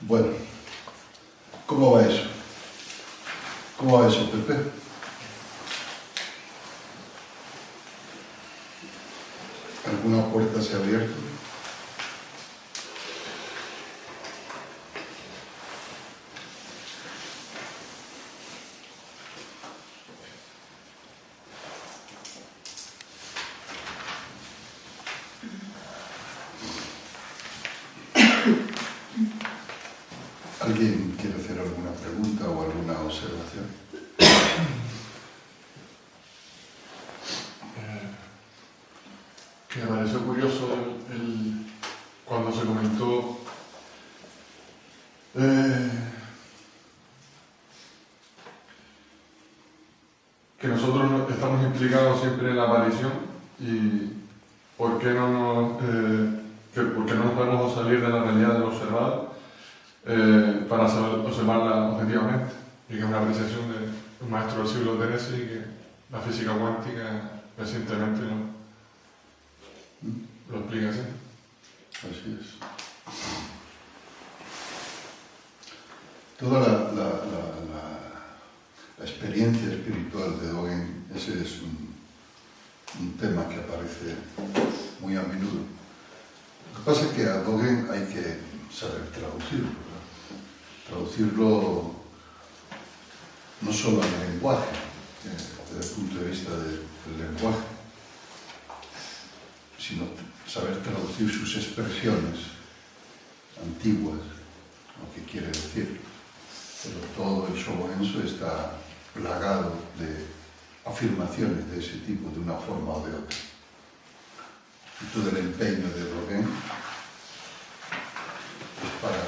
Bueno, ¿cómo va eso? ¿Cómo va eso, Pepe? ¿Alguna puerta se ha abierto? ¿Alguien quiere hacer alguna pregunta o alguna observación? Me pareció curioso cuando se comentó que nosotros estamos implicados siempre en la aparición y por qué no nos podemos salir de la realidad del observado para saber observarla objetivamente, y que es una apreciación de un maestro del siglo XIII y que la física cuántica recientemente lo explica así. Así es. Toda la experiencia espiritual de Dogen, ese es un tema que aparece muy a menudo. Lo que pasa es que a Dogen hay que saber traducirlo, ¿verdad? Traducirlo no solo al lenguaje, desde el punto de vista del lenguaje, sino saber traducir sus expresiones antiguas, lo que quiere decir. Pero todo el Shobogenzo está plagado de afirmaciones de ese tipo, de una forma o de otra. Y todo el empeño de Dogen es para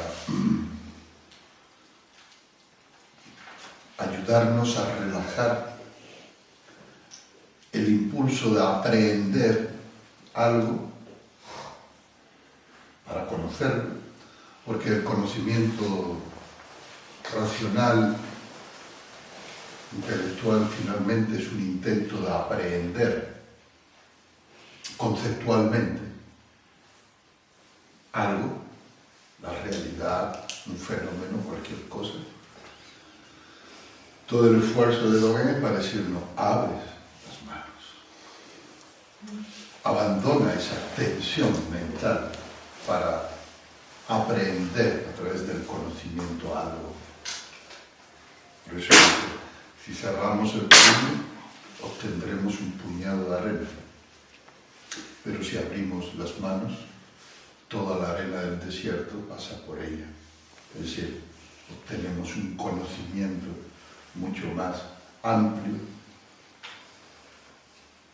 ayudarnos a relajar el impulso de aprender algo para conocerlo, porque el conocimiento racional, intelectual, finalmente es un intento de aprender conceptualmente algo, la realidad, un fenómeno, cualquier cosa. Todo el esfuerzo de Dogen es para decirnos, abres las manos, abandona esa tensión mental para aprender a través del conocimiento algo. Por eso, si cerramos el puño, obtendremos un puñado de arena. Pero si abrimos las manos, toda la arena del desierto pasa por ella. Es decir, obtenemos un conocimiento mucho más amplio,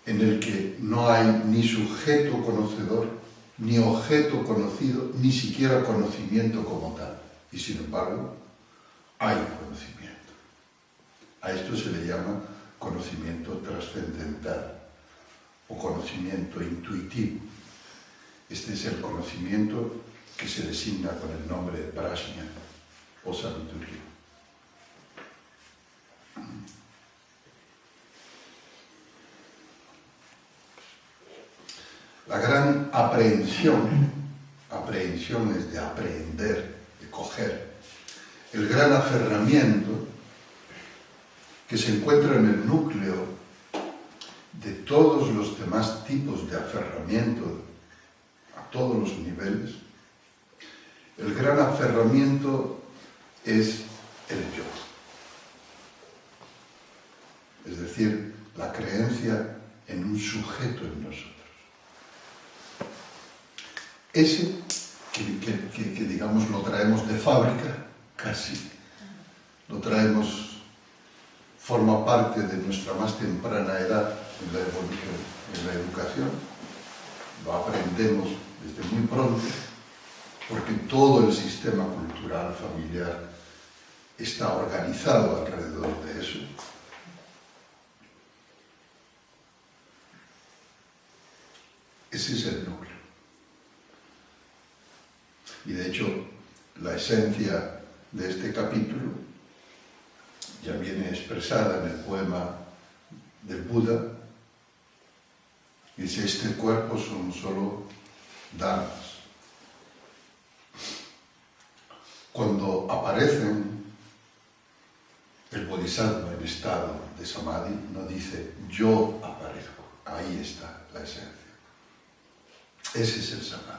en el que no hay ni sujeto conocedor, ni objeto conocido, ni siquiera conocimiento como tal. Y sin embargo, hay conocimiento. A esto se le llama conocimiento trascendental o conocimiento intuitivo. Este es el conocimiento que se designa con el nombre de prajna o sabiduría. La gran aprehensión es de aprender, de coger. El gran aferramiento que se encuentra en el núcleo de todos los demás tipos de aferramiento a todos los niveles, el gran aferramiento es el yo. Es decir, la creencia en un sujeto en nosotros. Ese que digamos lo traemos de fábrica, casi, lo traemos, forma parte de nuestra más temprana edad en la evolución, en la educación, lo aprendemos desde muy pronto, porque todo el sistema cultural familiar está organizado alrededor de eso. Ese es el núcleo. Y de hecho, la esencia de este capítulo ya viene expresada en el poema del Buda. Dice, este cuerpo son solo dharmas. cuando aparecen, el bodhisattva en estado de samadhi no dice yo aparezco, ahí está la esencia. Ese es el samadhi.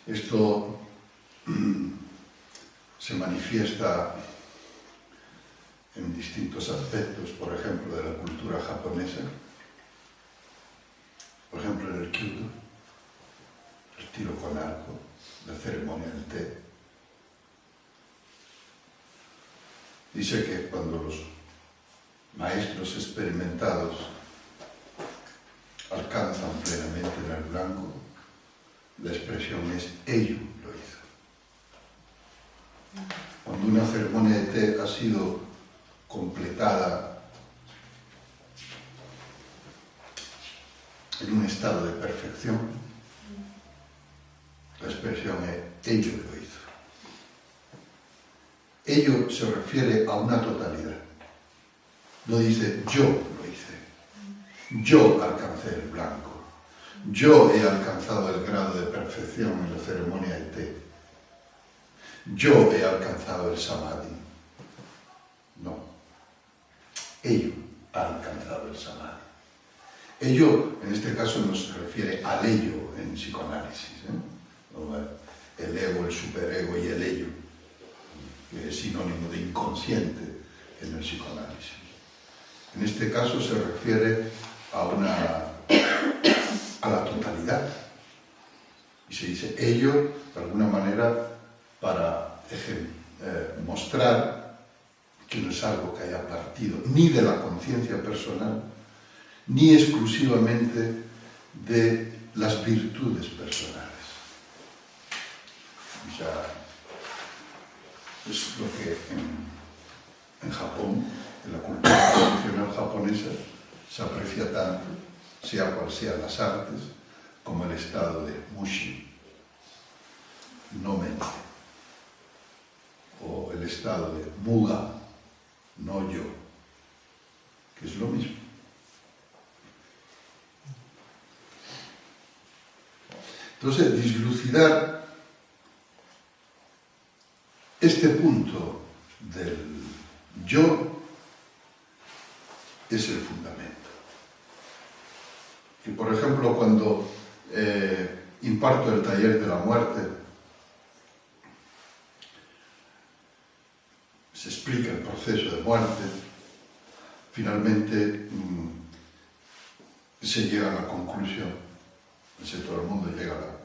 Esto se manifiesta en distintos aspectos, por ejemplo, de la cultura japonesa, por ejemplo en el kyudo, el tiro con arco, la ceremonia del té. Dice que cuando los maestros experimentados alcanzan plenamente en el blanco, la expresión es ello lo hizo. Cuando una ceremonia de té ha sido completada en un estado de perfección, la expresión es ello lo hizo. Ello se refiere a una totalidad. No dice yo lo hice, yo alcancé el blanco, yo he alcanzado el grado de perfección en la ceremonia de té, yo he alcanzado el samadhi. No, ello ha alcanzado el samadhi. Ello, en este caso, no se refiere al ello en psicoanálisis, el ego, el superego y el ello, que es sinónimo de inconsciente en el psicoanálisis. En este caso se refiere a la totalidad. Y se dice ello, de alguna manera, para mostrar que no es algo que haya partido ni de la conciencia personal, ni exclusivamente de las virtudes personales. O sea, es lo que en Japón, en la cultura tradicional japonesa, se aprecia tanto, sea cual sean las artes, como el estado de mushi, no mente, o el estado de muga, no yo, que es lo mismo. Entonces, dislucidar este punto del yo es el fundamento. Y por ejemplo, cuando imparto el taller de la muerte, se explica el proceso de muerte, finalmente se llega a la conclusión, todo el mundo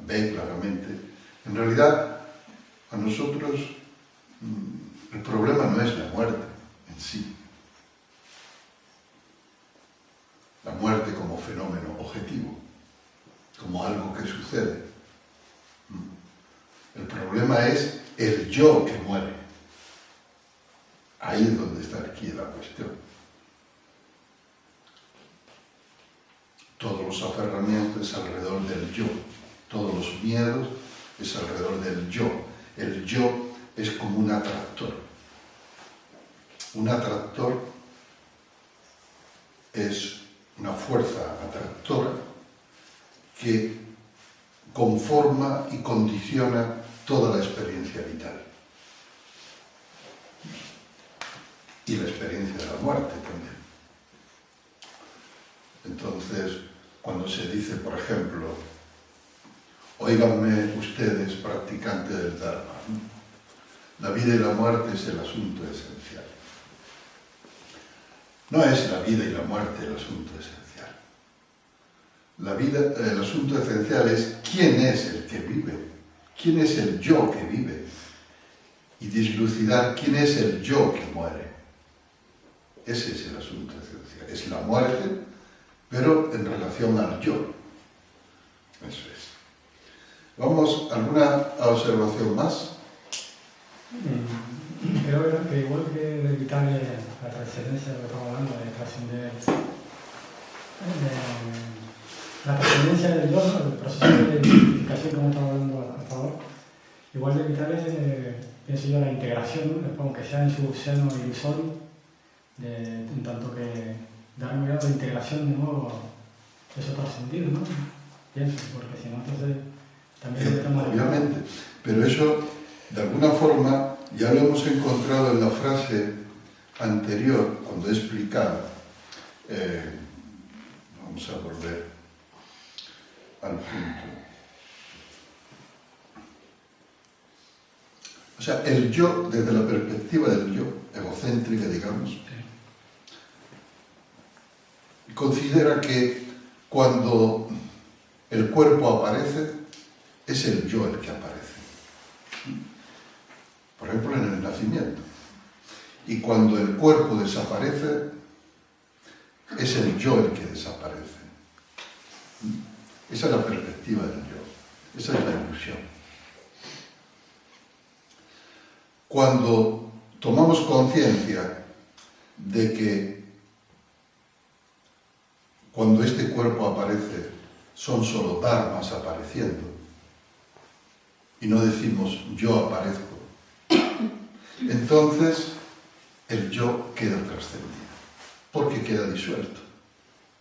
ve claramente, en realidad a nosotros el problema no es la muerte en sí, la muerte como fenómeno objetivo, como algo que sucede. El problema es el yo que muere. Ahí es donde está aquí la cuestión. Todos los aferramientos es alrededor del yo, todos los miedos es alrededor del yo. El yo es como un atractor. Un atractor es una fuerza atractora que conforma y condiciona toda la experiencia vital. Y la experiencia de la muerte también. Entonces, cuando se dice, por ejemplo, óiganme ustedes, practicantes del Dharma, la vida y la muerte es el asunto esencial. No es la vida y la muerte el asunto esencial. El asunto esencial es quién es el que vive, quién es el yo que vive, y dislucidar quién es el yo que muere. Ese es el asunto esencial. Es la muerte, pero en relación al yo. Eso es. Vamos, ¿alguna observación más? Creo que igual que de evitar la trascendencia de lo que estamos hablando, de trascender la trascendencia del yo, el proceso de identificación que estamos hablando hasta ahora, igual de evitar pienso yo, la integración, ¿no? Aunque sea en su seno ilusorio, en tanto que dar un grado de integración de nuevo eso trascendido, ¿no? pienso, porque si no, entonces también lo tenemos. Obviamente, pero eso, de alguna forma, ya lo hemos encontrado en la frase anterior, cuando he explicado. Vamos a volver al punto. O sea, el yo, desde la perspectiva del yo, egocéntrica, digamos, considera que cuando el cuerpo aparece, es el yo el que aparece. Por ejemplo, en el nacimiento. Y cuando el cuerpo desaparece, es el yo el que desaparece. Esa es la perspectiva del yo. Esa es la ilusión. Cuando tomamos conciencia de que cuando este cuerpo aparece son solo dharmas apareciendo y no decimos yo aparezco, entonces el yo queda trascendido, porque queda disuelto,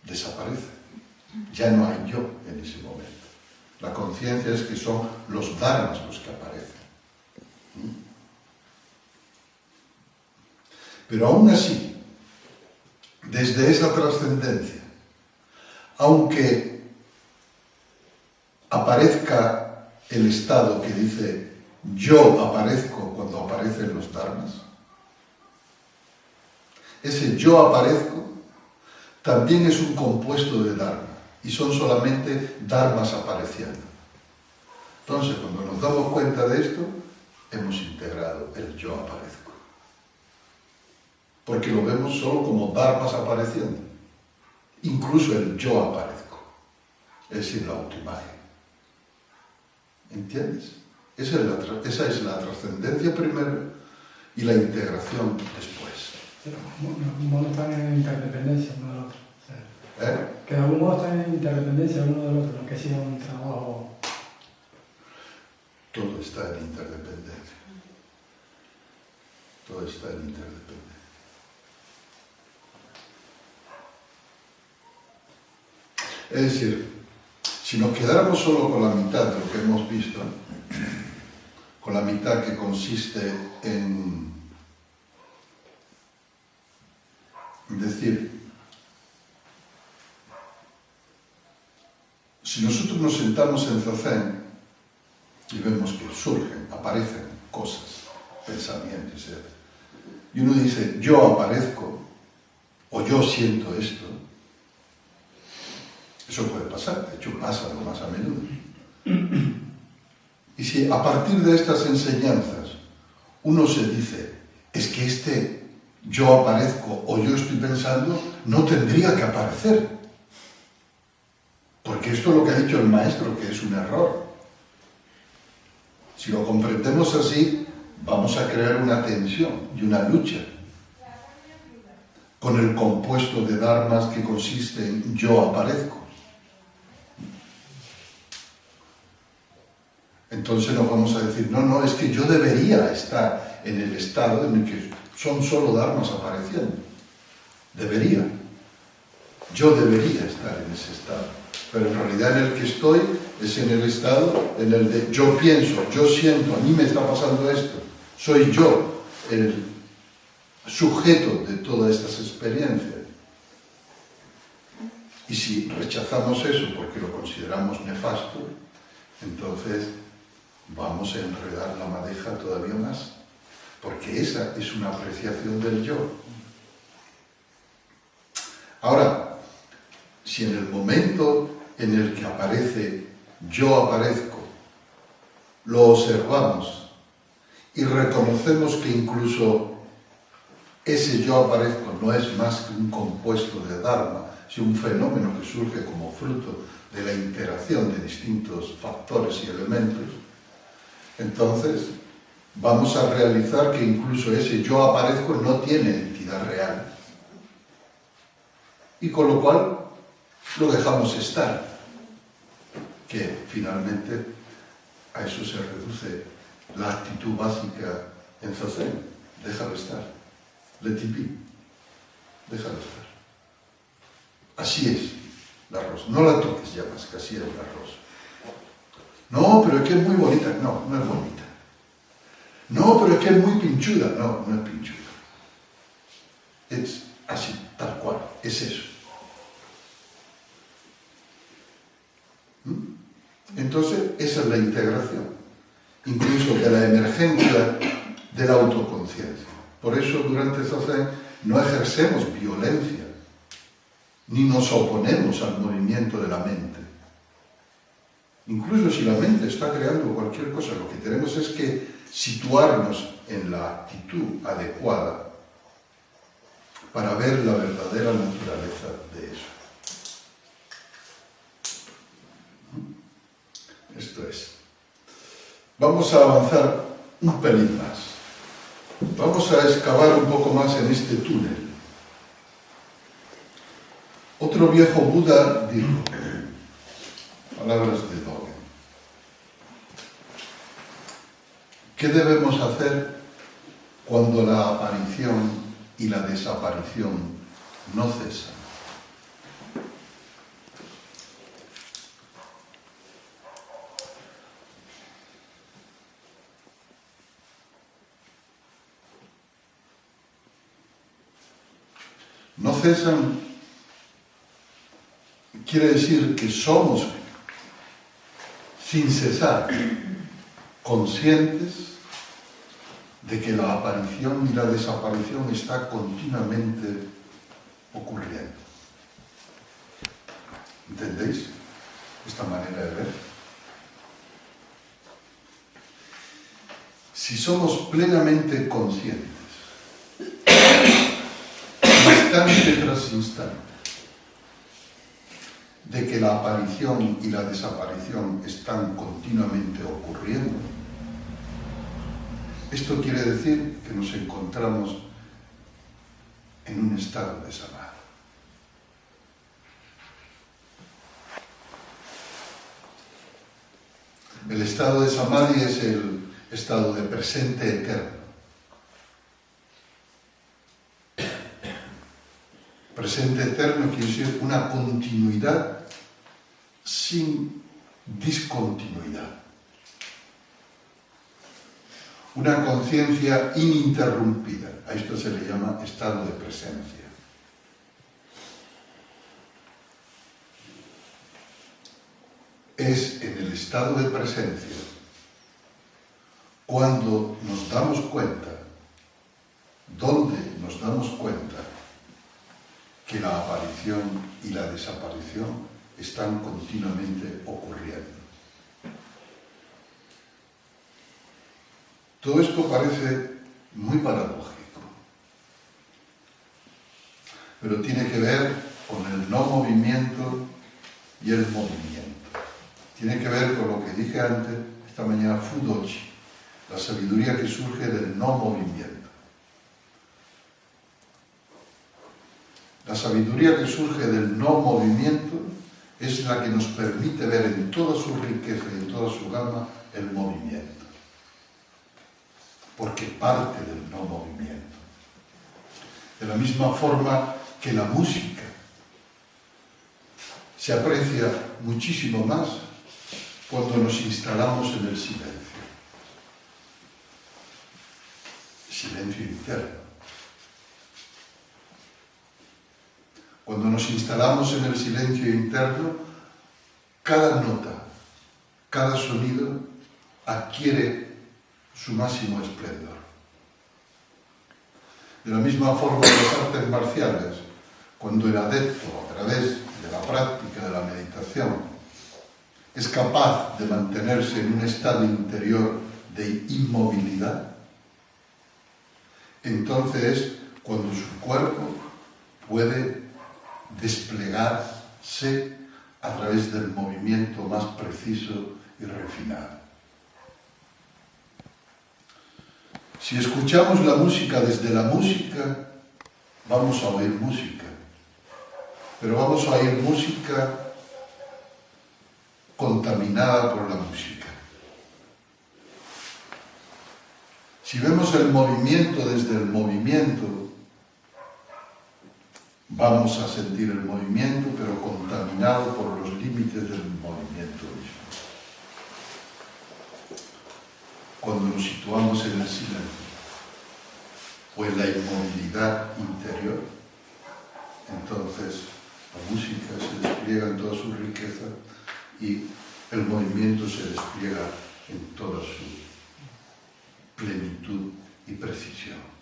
desaparece. Ya no hay yo en ese momento. La conciencia es que son los dharmas los que aparecen. Pero aún así, desde esa trascendencia, aunque aparezca el estado que dice yo aparezco cuando aparecen los dharmas, ese yo aparezco también es un compuesto de dharma y son solamente dharmas apareciendo. Entonces, cuando nos damos cuenta de esto, hemos integrado el yo aparezco. Porque lo vemos solo como dharmas apareciendo. Incluso el yo aparezco. Es decir, la autoimagen. ¿Entiendes? Esa es la trascendencia primero y la integración después. Sí, de algún modo están en interdependencia uno del otro. O sea, que de algún modo están en interdependencia uno del otro, aunque sea un trabajo. Todo está en interdependencia. Todo está en interdependencia. Es decir, si nos quedáramos solo con la mitad de lo que hemos visto, con la mitad que consiste en decir, si nosotros nos sentamos en zazen y vemos que surgen, aparecen cosas, pensamientos, etc. Y uno dice, yo aparezco, o yo siento esto, eso puede pasar, de hecho pasa lo más a menudo. Y si a partir de estas enseñanzas uno se dice, es que este yo aparezco o yo estoy pensando, no tendría que aparecer. Porque esto es lo que ha dicho el maestro, que es un error. Si lo comprendemos así, vamos a crear una tensión y una lucha con el compuesto de dharmas que consiste en yo aparezco. Entonces nos vamos a decir, no, es que yo debería estar en el estado en el que son solo dharmas apareciendo. Debería. Yo debería estar en ese estado. Pero en realidad en el que estoy es en el estado en el de yo pienso, yo siento, a mí me está pasando esto. Soy yo el sujeto de todas estas experiencias. Y si rechazamos eso porque lo consideramos nefasto, entonces vamos a enredar la madeja todavía más, porque esa es una apreciación del yo. Ahora, si en el momento en el que aparece yo aparezco, lo observamos y reconocemos que incluso ese yo aparezco no es más que un compuesto de dharma, sino un fenómeno que surge como fruto de la interacción de distintos factores y elementos, entonces vamos a realizar que incluso ese yo aparezco no tiene entidad real. Y con lo cual lo dejamos estar, que finalmente a eso se reduce la actitud básica en zazen. Déjalo estar. Let it be. Déjalo estar. Así es. la rosa. No la toques ya más, que así es la rosa. No, pero es que es muy bonita. No, no es bonita. No, pero es que es muy pinchuda. No, no es pinchuda. Es así, tal cual. Es eso. Entonces, esa es la integración. Incluso de la emergencia de la autoconciencia. Por eso, durante Zazen, no ejercemos violencia, ni nos oponemos al movimiento de la mente. Incluso si la mente está creando cualquier cosa, lo que tenemos es que situarnos en la actitud adecuada para ver la verdadera naturaleza de eso. Esto es. Vamos a avanzar un pelín más. Vamos a excavar un poco más en este túnel. Otro viejo Buda dijo, palabras de Dogen, ¿qué debemos hacer cuando la aparición y la desaparición no cesan? No cesan quiere decir que somos, sin cesar, conscientes de que la aparición y la desaparición está continuamente ocurriendo. ¿Entendéis esta manera de ver? Si somos plenamente conscientes, instante tras instante, de que la aparición y la desaparición están continuamente ocurriendo, esto quiere decir que nos encontramos en un estado de samadhi. El estado de samadhi es el estado de presente eterno. Presente eterno quiere decir una continuidad sin discontinuidad. Una conciencia ininterrumpida. A esto se le llama estado de presencia. Es en el estado de presencia cuando nos damos cuenta, donde nos damos cuenta que la aparición y la desaparición están continuamente ocurriendo. Todo esto parece muy paradójico, pero tiene que ver con el no movimiento y el movimiento. Tiene que ver con lo que dije antes, esta mañana, Fudoshi, la sabiduría que surge del no movimiento. La sabiduría que surge del no movimiento es la que nos permite ver en toda su riqueza y en toda su gama el movimiento. Porque parte del no movimiento. De la misma forma que la música se aprecia muchísimo más cuando nos instalamos en el silencio. Silencio interno. Cuando nos instalamos en el silencio interno, cada nota, cada sonido adquiere su máximo esplendor. De la misma forma que las artes marciales, cuando el adepto, a través de la práctica de la meditación, es capaz de mantenerse en un estado interior de inmovilidad, entonces cuando su cuerpo puede desplegarse a través del movimiento más preciso y refinado. Si escuchamos la música desde la música, vamos a oír música, pero vamos a oír música contaminada por la música. Si vemos el movimiento desde el movimiento, vamos a sentir el movimiento, pero contaminado por los límites del movimiento mismo. Cuando nos situamos en el silencio o en la inmovilidad interior, entonces la música se despliega en toda su riqueza y el movimiento se despliega en toda su plenitud y precisión.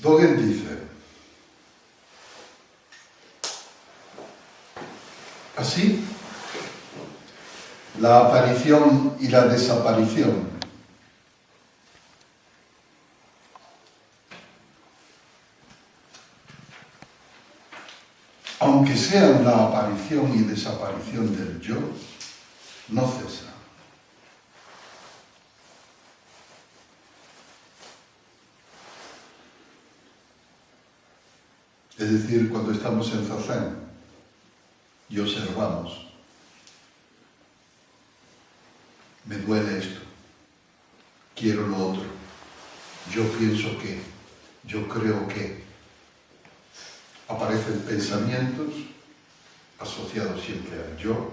Dogen dice, así, la aparición y la desaparición aunque sean la aparición y desaparición del yo, no cesan. Es decir, cuando estamos en zazen y observamos, me duele esto, quiero lo otro, yo pienso que, yo creo que, aparecen pensamientos asociados siempre al yo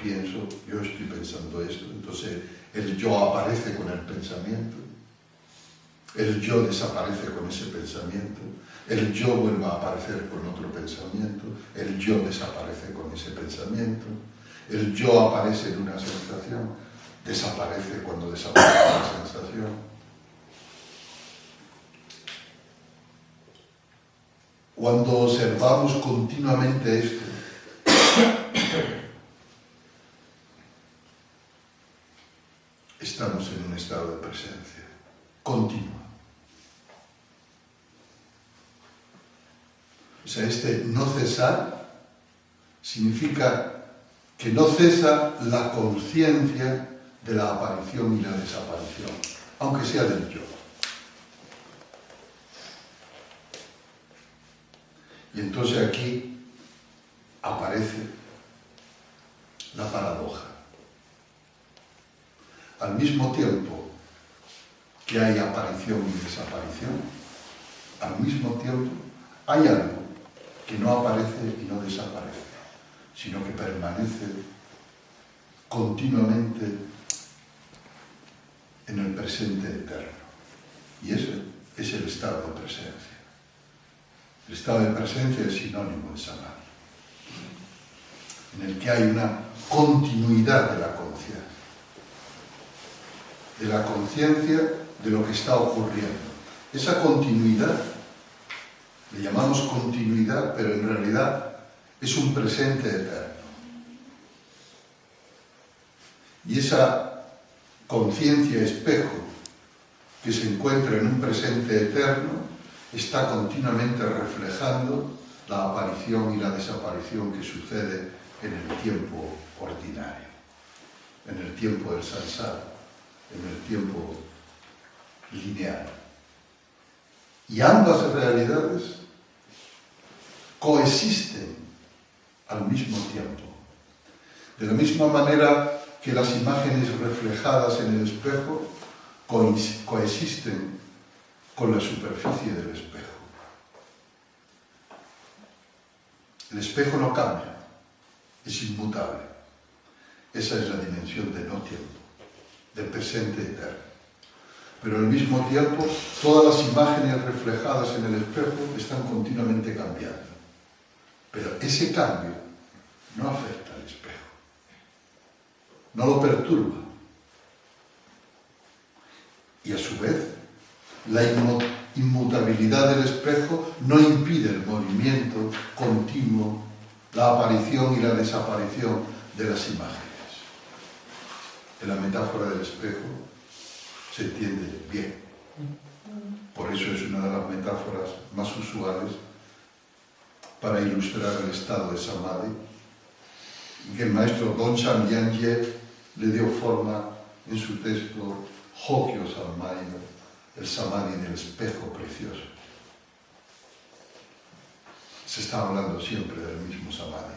pienso, yo estoy pensando esto, entonces el yo aparece con el pensamiento, el yo desaparece con ese pensamiento, el yo vuelve a aparecer con otro pensamiento, el yo desaparece con ese pensamiento, el yo aparece en una sensación, desaparece cuando desaparece la sensación. Cuando observamos continuamente esto, estamos en un estado de presencia continua. O sea, este no cesar significa que no cesa la conciencia de la aparición y la desaparición, aunque sea del yo. Y entonces aquí aparece la paradoja. Al mismo tiempo que hay aparición y desaparición, al mismo tiempo hay algo que no aparece y no desaparece, sino que permanece continuamente en el presente eterno. Y ese es el estado de presencia. El estado de presencia es sinónimo de samadhi, en el que hay una continuidad de la conciencia de lo que está ocurriendo. Esa continuidad, le llamamos continuidad, pero en realidad es un presente eterno. Y esa conciencia espejo que se encuentra en un presente eterno está continuamente reflejando la aparición y la desaparición que sucede en el tiempo ordinario, en el tiempo del samsara, en el tiempo lineal. Y ambas realidades coexisten al mismo tiempo. De la misma manera que las imágenes reflejadas en el espejo coexisten con la superficie del espejo. El espejo no cambia, es inmutable. Esa es la dimensión de no tiempo, del presente eterno. Pero al mismo tiempo, todas las imágenes reflejadas en el espejo están continuamente cambiando. Pero ese cambio no afecta al espejo, no lo perturba. Y a su vez, la inmutabilidad del espejo no impide el movimiento continuo, la aparición y la desaparición de las imágenes. En la metáfora del espejo se entiende bien. Por eso es una de las metáforas más usuales para ilustrar el estado de samadhi, y que el maestro Dongshan Yangye le dio forma en su texto Hokyo Samadhi, el samadhi del espejo precioso. Se está hablando siempre del mismo samadhi,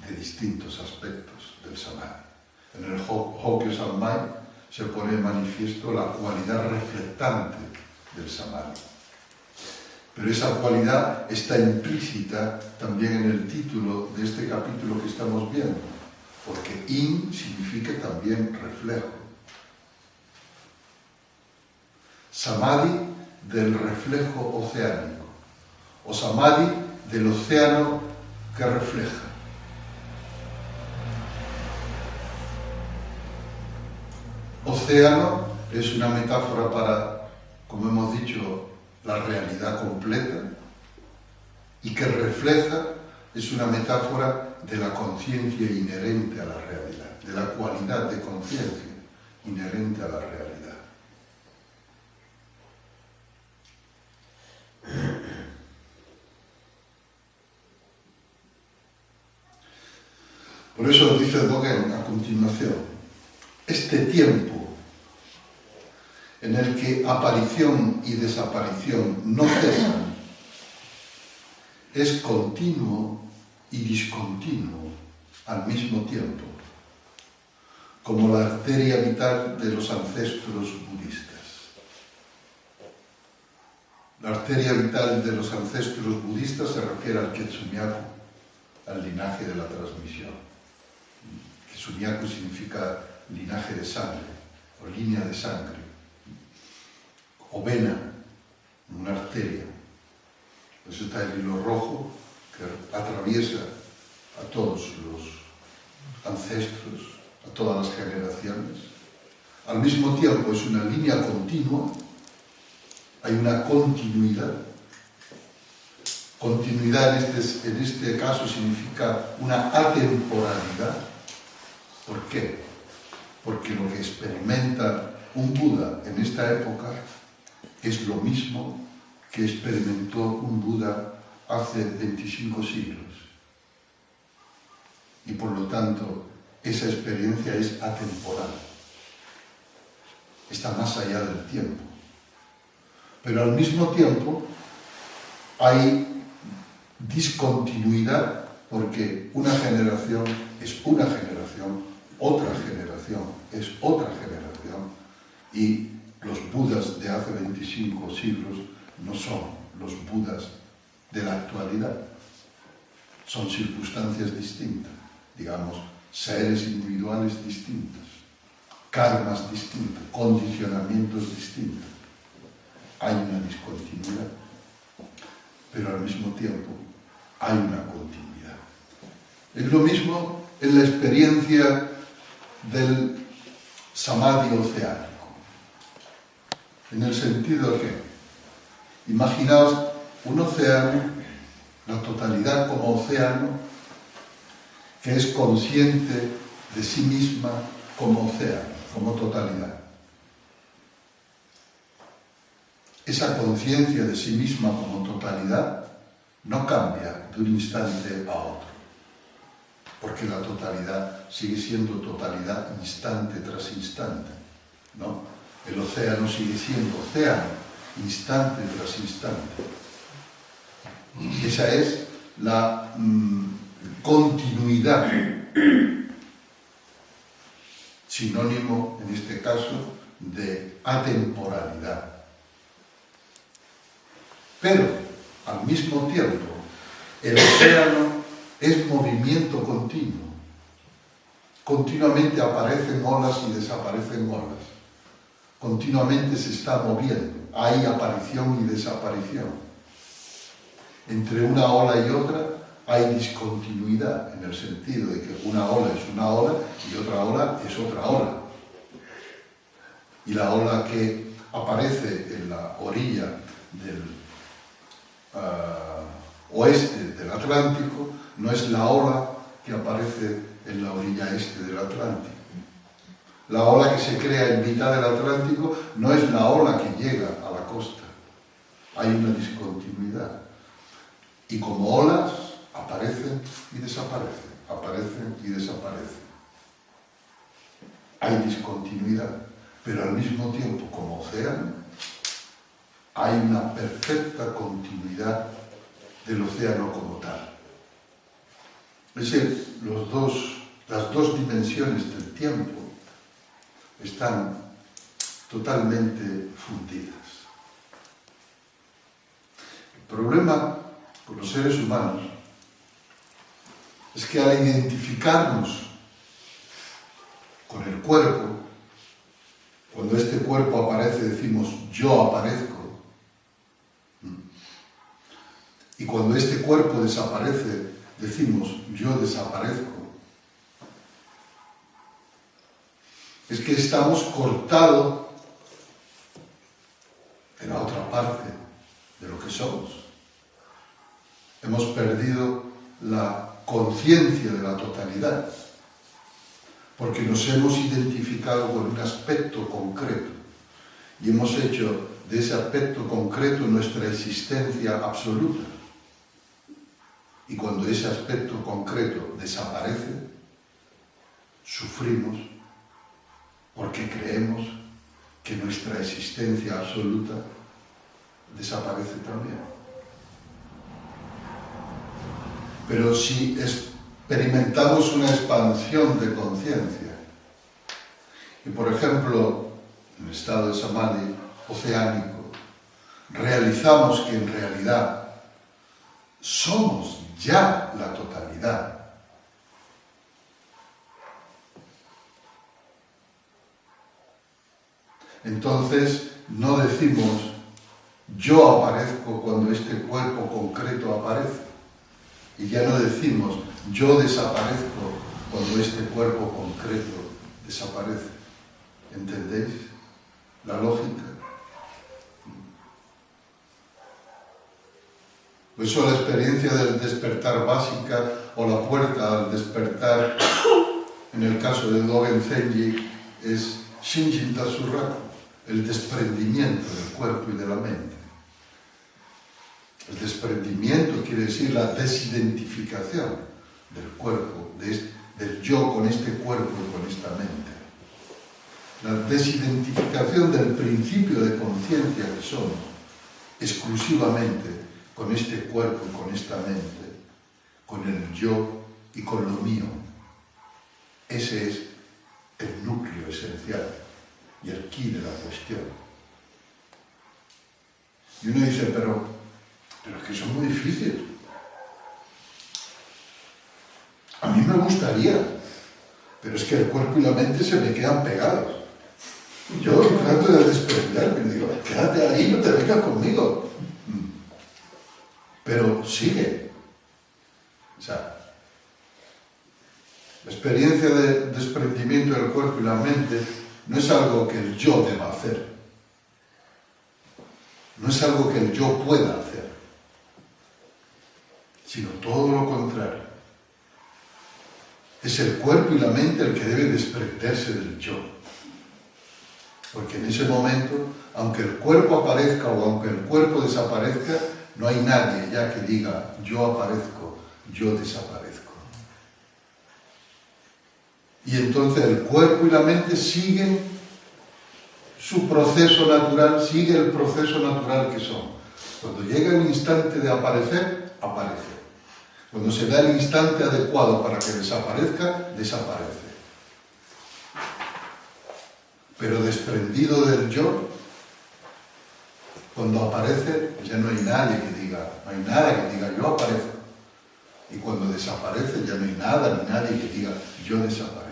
de distintos aspectos del samadhi. En el Hokyo Sanmai se pone en manifiesto la cualidad reflectante del samadhi. Pero esa cualidad está implícita también en el título de este capítulo que estamos viendo, porque in significa también reflejo. Samadhi del reflejo oceánico, o samadhi del océano que refleja. Océano es una metáfora para, como hemos dicho, la realidad completa, y que refleja es una metáfora de la conciencia inherente a la realidad, de la cualidad de conciencia inherente a la realidad. Por eso dice Dogen a continuación, este tiempo en el que aparición y desaparición no cesan, es continuo y discontinuo al mismo tiempo, como la arteria vital de los ancestros budistas. La arteria vital de los ancestros budistas se refiere al Ketsunyaku, al linaje de la transmisión. Ketsunyaku significa linaje de sangre, o línea de sangre, o vena, una arteria. Pues está el hilo rojo que atraviesa a todos los ancestros, a todas las generaciones. Al mismo tiempo es una línea continua, hay una continuidad. Continuidad en este caso significa una atemporalidad. ¿Por qué? Porque lo que experimenta un Buda en esta época es lo mismo que experimentó un Buda hace 25 siglos. Y por lo tanto, esa experiencia es atemporal. Está más allá del tiempo. Pero al mismo tiempo hay discontinuidad, porque una generación es una generación, otra generación es otra generación, y los Budas de hace 25 siglos no son los Budas de la actualidad. Son circunstancias distintas, digamos, seres individuales distintos, karmas distintos, condicionamientos distintos. Hay una discontinuidad, pero al mismo tiempo hay una continuidad. Es lo mismo en la experiencia del samadhi oceánico, en el sentido de que, imaginaos un océano, la totalidad como océano, que es consciente de sí misma como océano, como totalidad. Esa conciencia de sí misma como totalidad no cambia de un instante a otro, porque la totalidad sigue siendo totalidad instante tras instante, ¿no? El océano sigue siendo océano, instante tras instante. Esa es la continuidad, sinónimo en este caso de atemporalidad. Pero, al mismo tiempo, el océano es movimiento continuo. Continuamente aparecen olas y desaparecen olas. Continuamente se está moviendo. Hay aparición y desaparición. Entre una ola y otra hay discontinuidad, en el sentido de que una ola es una ola y otra ola es otra ola. Y la ola que aparece en la orilla del oeste del Atlántico no es la ola que aparece en la orilla este del Atlántico. La ola que se crea en mitad del Atlántico no es la ola que llega a la costa. Hay una discontinuidad. Y como olas aparecen y desaparecen, aparecen y desaparecen. Hay discontinuidad, pero al mismo tiempo, como océano, hay una perfecta continuidad del océano como tal. Es decir, las dos dimensiones del tiempo están totalmente fundidas. El problema con los seres humanos es que al identificarnos con el cuerpo, cuando este cuerpo aparece decimos yo aparezco, y cuando este cuerpo desaparece decimos yo desaparezco. Es que estamos cortados de la otra parte de lo que somos. Hemos perdido la conciencia de la totalidad, porque nos hemos identificado con un aspecto concreto y hemos hecho de ese aspecto concreto nuestra existencia absoluta. Y cuando ese aspecto concreto desaparece, sufrimos porque creemos que nuestra existencia absoluta desaparece también. Pero si experimentamos una expansión de conciencia, y por ejemplo, en el estado de samadhi oceánico, realizamos que en realidad somos ya la totalidad, entonces no decimos yo aparezco cuando este cuerpo concreto aparece, y ya no decimos yo desaparezco cuando este cuerpo concreto desaparece. ¿Entendéis la lógica? Por eso la experiencia del despertar básica o la puerta al despertar, en el caso de Dogen Zenji, es Shinjin Tatsuraku, el desprendimiento del cuerpo y de la mente. El desprendimiento quiere decir la desidentificación del cuerpo, del yo con este cuerpo y con esta mente. La desidentificación del principio de conciencia que somos, exclusivamente con este cuerpo y con esta mente, con el yo y con lo mío. Ese es el núcleo esencial y el quid de la cuestión. Y uno dice, pero es que eso es muy difícil. A mí me gustaría, pero es que el cuerpo y la mente se me quedan pegados. Yo trato de desprenderme y digo, quédate ahí, no te vengas conmigo. Pero sigue. O sea, la experiencia de desprendimiento del cuerpo y la mente no es algo que el yo deba hacer. No es algo que el yo pueda hacer, sino todo lo contrario. Es el cuerpo y la mente el que debe desprenderse del yo. Porque en ese momento, aunque el cuerpo aparezca o aunque el cuerpo desaparezca, no hay nadie ya que diga, yo aparezco, yo desaparezco. Y entonces el cuerpo y la mente siguen su proceso natural, sigue el proceso natural que son. Cuando llega el instante de aparecer, aparece. Cuando se da el instante adecuado para que desaparezca, desaparece. Pero desprendido del yo, cuando aparece, ya no hay nadie que diga, no hay nada que diga yo aparezco. Y cuando desaparece, ya no hay nada ni nadie que diga yo desaparezco.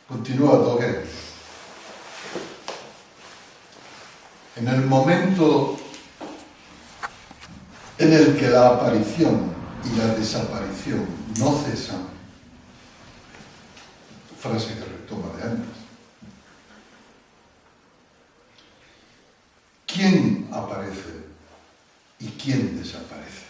Continúa Dogen. En el momento en el que la aparición y la desaparición no cesan, frase que retoma de antes, ¿quién aparece y quién desaparece?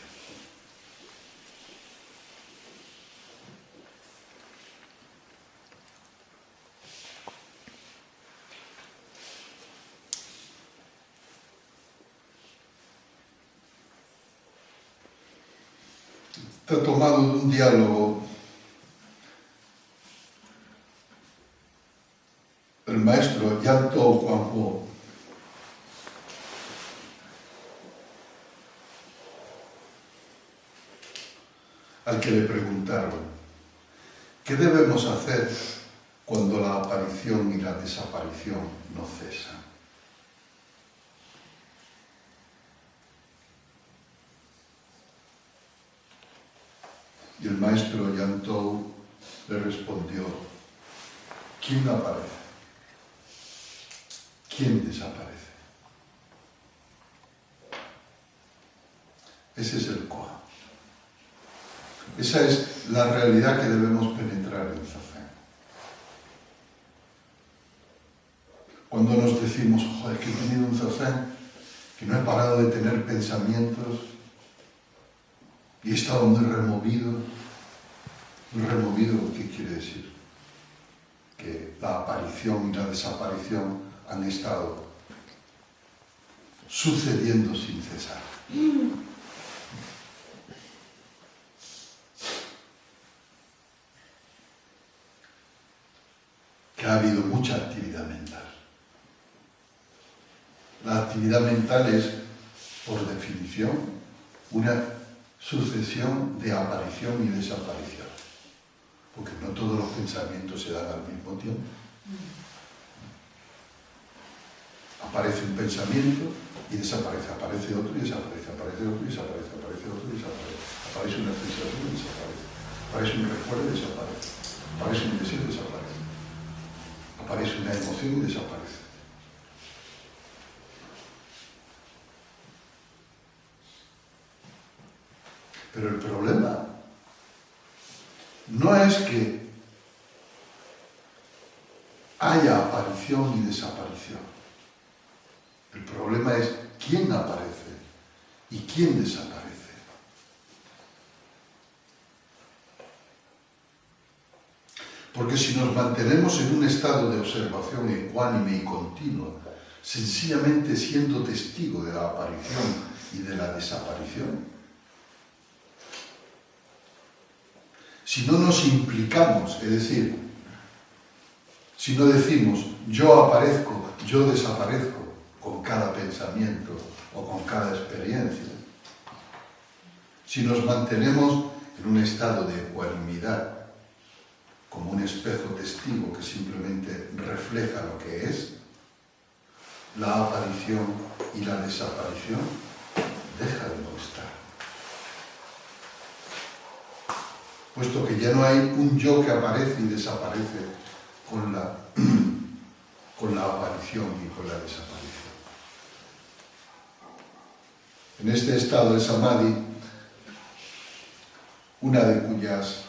Está tomado de un diálogo. El maestro Yantou Guangpo al que le preguntaron: ¿qué debemos hacer cuando la aparición y la desaparición no cesan? Y el maestro Yantou le respondió: ¿quién aparece? ¿Quién desaparece? Ese es el Koan. Esa es la realidad que debemos penetrar en Zazen. Cuando nos decimos: joder, que he tenido un Zazen, que no he parado de tener pensamientos y he estado muy removido. Muy removido, ¿qué quiere decir? Que la aparición y la desaparición han estado sucediendo sin cesar. Que ha habido mucha actividad mental. La actividad mental es, por definición, una sucesión de aparición y desaparición. Porque no todos los pensamientos se dan al mismo tiempo. Aparece un pensamiento y desaparece, aparece otro y desaparece, aparece otro y desaparece, aparece otro y desaparece. Aparece una sensación y desaparece. Aparece un recuerdo y desaparece. Aparece un deseo y desaparece. Aparece una emoción y desaparece. Pero el problema no es que haya aparición y desaparición. El problema es quién aparece y quién desaparece. Porque si nos mantenemos en un estado de observación ecuánime y continua, sencillamente siendo testigo de la aparición y de la desaparición, si no nos implicamos, es decir, si no decimos yo aparezco, yo desaparezco con cada pensamiento o con cada experiencia, si nos mantenemos en un estado de ecuanimidad, como un espejo testigo que simplemente refleja lo que es, la aparición y la desaparición deja de no estar. Puesto que ya no hay un yo que aparece y desaparece con la aparición y con la desaparición. En este estado de Samadhi, una de cuyas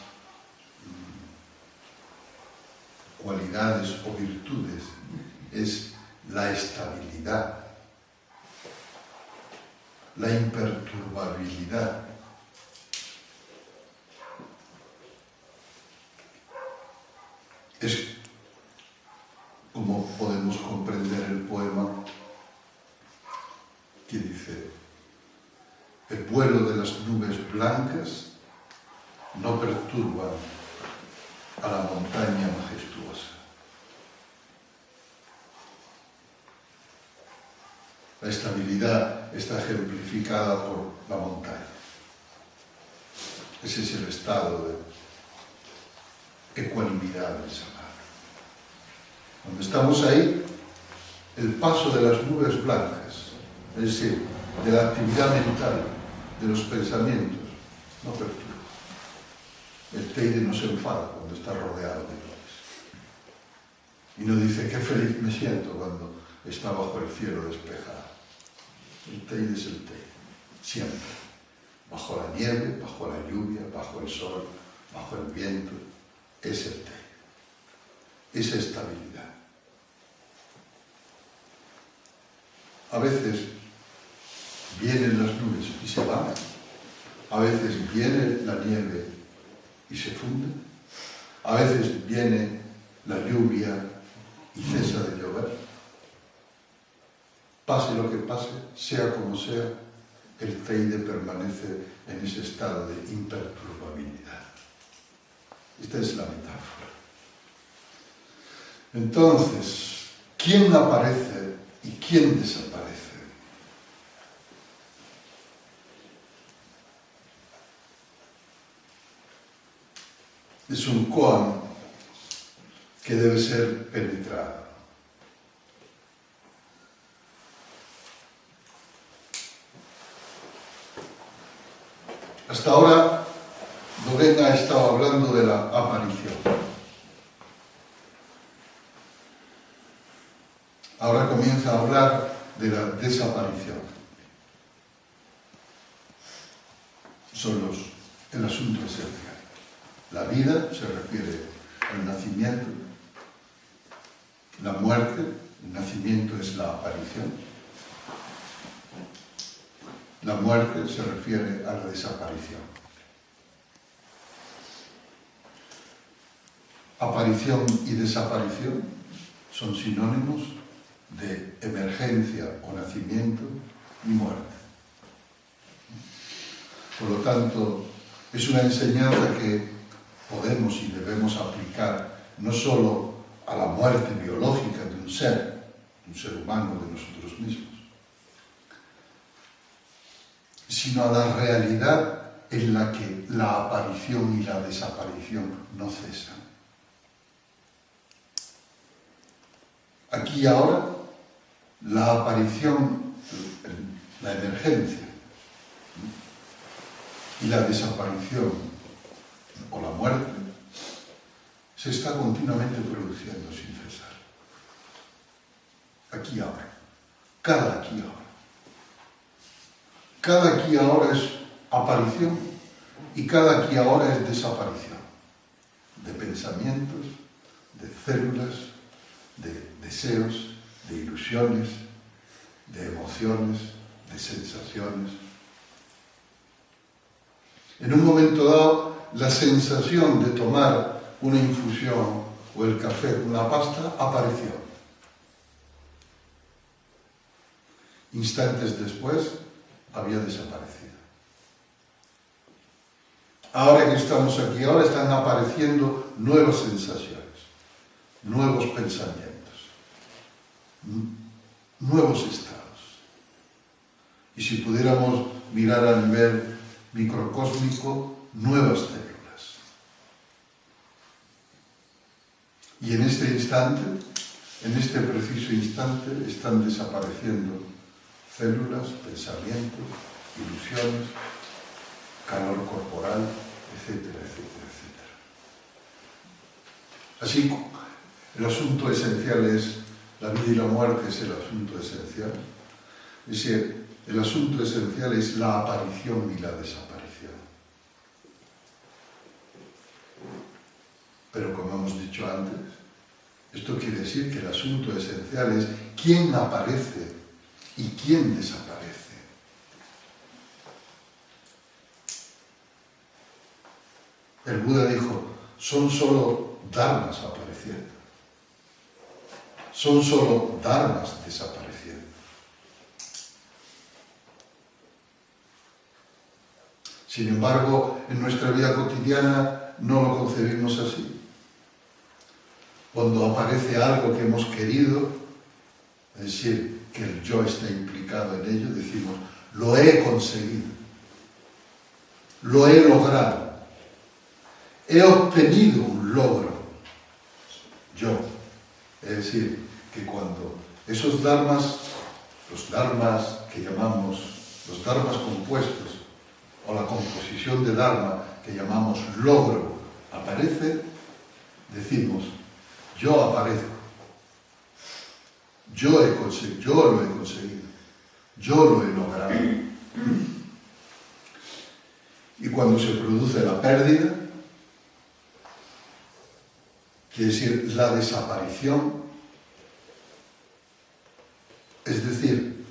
cualidades o virtudes es la estabilidad, la imperturbabilidad. Es como podemos comprender el poema que dice: el vuelo de las nubes blancas no perturba a la montaña majestuosa. La estabilidad está ejemplificada por la montaña. Ese es el estado de ecuanimidad del samadhi. Cuando estamos ahí, el paso de las nubes blancas, es decir, de la actividad mental, de los pensamientos, no perturba. El Teide no se enfada cuando está rodeado de nubes. Y no dice: qué feliz me siento cuando está bajo el cielo despejado. El Teide es el Teide, siempre. Bajo la nieve, bajo la lluvia, bajo el sol, bajo el viento, es el Teide. Esa estabilidad. A veces vienen las nubes y se van. A veces viene la nieve y se funde. A veces viene la lluvia y cesa de llover. Pase lo que pase, sea como sea, el Teide permanece en ese estado de imperturbabilidad. Esta es la metáfora. Entonces, ¿quién aparece y quién desaparece? es un koan que debe ser penetrado. Hasta ahora, Dogen ha estado hablando de la aparición. Ahora comienza a hablar de la desaparición. Son el asunto esencial. La vida se refiere al nacimiento, la muerte, el nacimiento es la aparición. La muerte se refiere a la desaparición. Aparición y desaparición son sinónimos de emergencia o nacimiento y muerte. Por lo tanto, es una enseñanza que podemos y debemos aplicar no solo a la muerte biológica de un ser humano, de nosotros mismos, sino a la realidad en la que la aparición y la desaparición no cesan. Aquí y ahora, la aparición, la emergencia y la desaparición o la muerte se está continuamente produciendo sin cesar. Aquí y ahora. Cada aquí y ahora. Cada aquí y ahora es aparición y cada aquí y ahora es desaparición. De pensamientos, de células, de deseos, de ilusiones, de emociones, de sensaciones. En un momento dado, la sensación de tomar una infusión o el café con la pasta apareció. Instantes después, había desaparecido. Ahora que estamos aquí, ahora están apareciendo nuevas sensaciones, nuevos pensamientos, nuevos estados. Y si pudiéramos mirar a nivel microcósmico, nuevas células. Y en este instante, en este preciso instante, están desapareciendo células, pensamientos, ilusiones, calor corporal, etcétera, etcétera, etcétera. Así, el asunto esencial es, la vida y la muerte es el asunto esencial. Es decir, el asunto esencial es la aparición y la desaparición. Pero como hemos dicho antes, esto quiere decir que el asunto esencial es quién aparece y quién desaparece. El Buda dijo, son solo dharmas apareciendo. Son solo dharmas desapareciendo. Sin embargo, en nuestra vida cotidiana no lo concebimos así. Cuando aparece algo que hemos querido, es decir, que el yo está implicado en ello, decimos, lo he conseguido, lo he logrado, he obtenido un logro, yo. Es decir, que cuando esos dharmas, los dharmas que llamamos, los dharmas compuestos, o la composición de dharma que llamamos logro, aparece, decimos, yo aparezco. Yo lo he conseguido, yo lo he logrado. Y cuando se produce la pérdida, quiere decir la desaparición, es decir,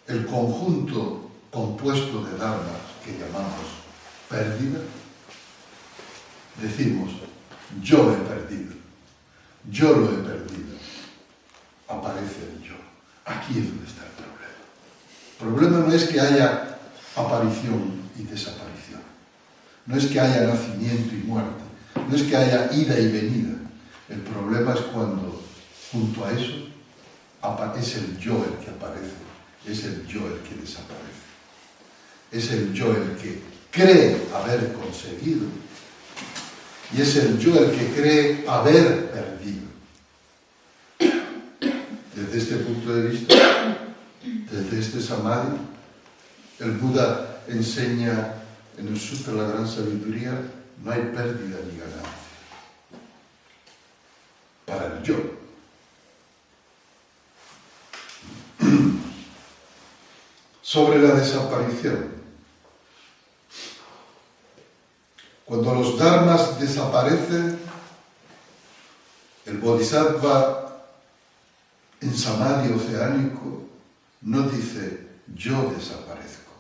el conjunto compuesto de dharmas que llamamos pérdida, decimos, yo lo he perdido, yo lo he perdido. Aparece el yo. Aquí es donde está el problema. El problema no es que haya aparición y desaparición. No es que haya nacimiento y muerte. No es que haya ida y venida. El problema es cuando, junto a eso, es el yo el que aparece. Es el yo el que desaparece. Es el yo el que cree haber conseguido Y es el yo el que cree haber perdido. Desde este punto de vista, desde este samadhi, el Buda enseña en el Sutra la Gran Sabiduría: no hay pérdida ni ganancia para el yo. Sobre la desaparición. Cuando los dharmas desaparecen, el bodhisattva en samadhi oceánico no dice yo desaparezco.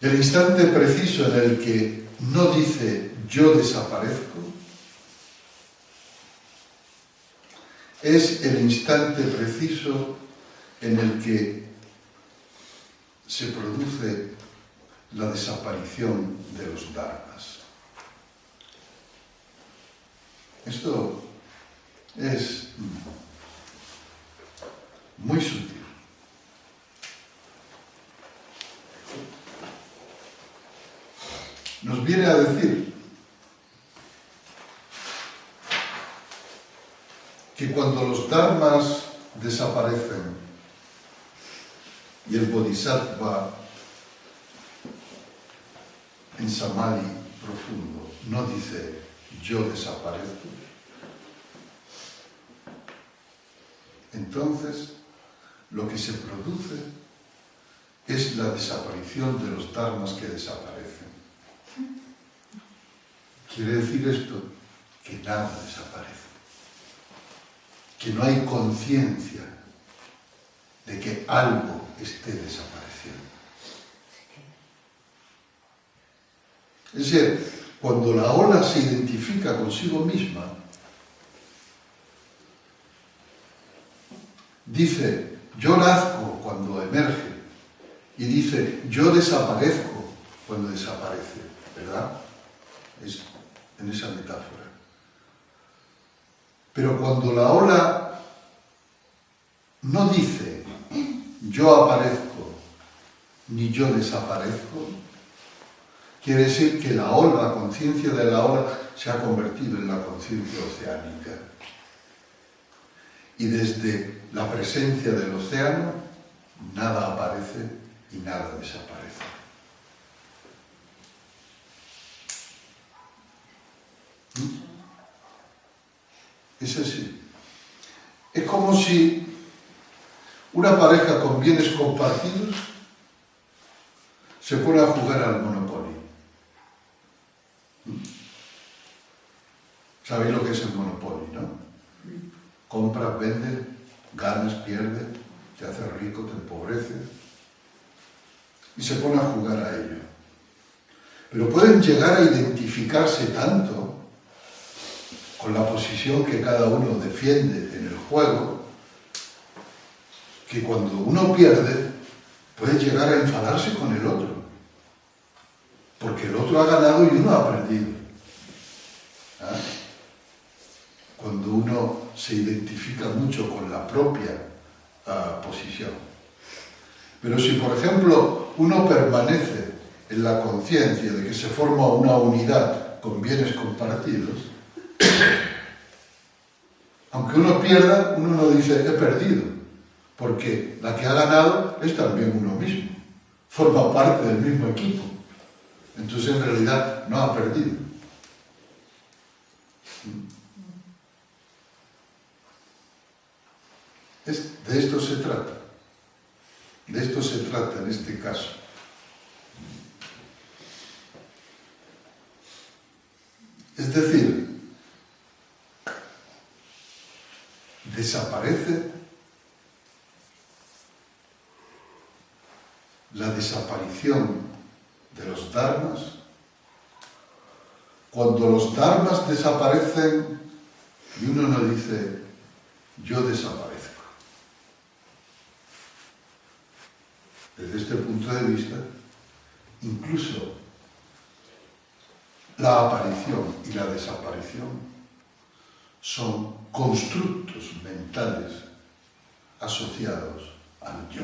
El instante preciso en el que no dice yo desaparezco es el instante preciso en el que se produce la desaparición de los dharmas. Esto es muy sutil. Nos viene a decir que cuando los dharmas desaparecen y el bodhisattva en samadhi profundo no dice yo desaparezco, entonces lo que se produce es la desaparición de los dharmas que desaparecen. Quiere decir esto que nada desaparece, que no hay conciencia de que algo esté desapareciendo. Es decir, cuando la ola se identifica consigo misma, dice yo nazco cuando emerge y dice yo desaparezco cuando desaparece, ¿verdad? Es en esa metáfora. Pero cuando la ola no dice yo aparezco ni yo desaparezco, quiere decir que la ola, la conciencia de la ola, se ha convertido en la conciencia oceánica. Y desde la presencia del océano, nada aparece y nada desaparece. Es así. Es como si una pareja con bienes compartidos se pone a jugar al Monopoly. ¿Sabéis lo que es el Monopoly, no? Compras, vendes, ganas, pierdes, te haces rico, te empobreces. Y se pone a jugar a ello. Pero pueden llegar a identificarse tanto con la posición que cada uno defiende en el juego, que cuando uno pierde, puede llegar a enfadarse con el otro, porque el otro ha ganado y uno ha perdido. ¿Ah? Cuando uno se identifica mucho con la propia posición. Pero si, por ejemplo, uno permanece en la conciencia de que se forma una unidad con bienes compartidos, aunque uno pierda, uno no dice he perdido, porque la que ha ganado es también uno mismo, forma parte del mismo equipo, entonces en realidad no ha perdido. De esto se trata, en este caso. Es decir, desaparece la desaparición de los dharmas cuando los dharmas desaparecen y uno no dice yo desaparezco. Desde este punto de vista, incluso la aparición y la desaparición son constructos mentales asociados al yo.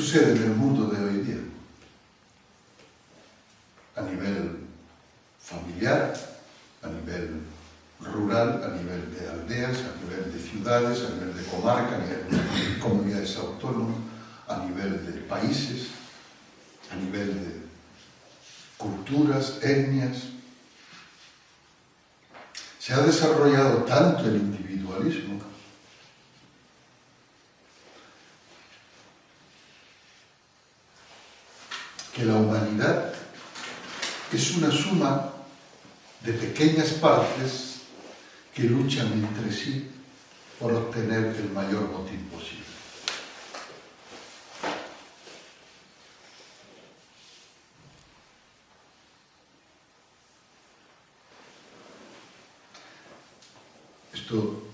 sucede en el mundo de hoy día? A nivel familiar, a nivel rural, a nivel de aldeas, a nivel de ciudades, a nivel de comarca, a nivel de comunidades autónomas, a nivel de países, a nivel de culturas, etnias. Se ha desarrollado tanto el individualismo que la humanidad es una suma de pequeñas partes que luchan entre sí por obtener el mayor botín posible.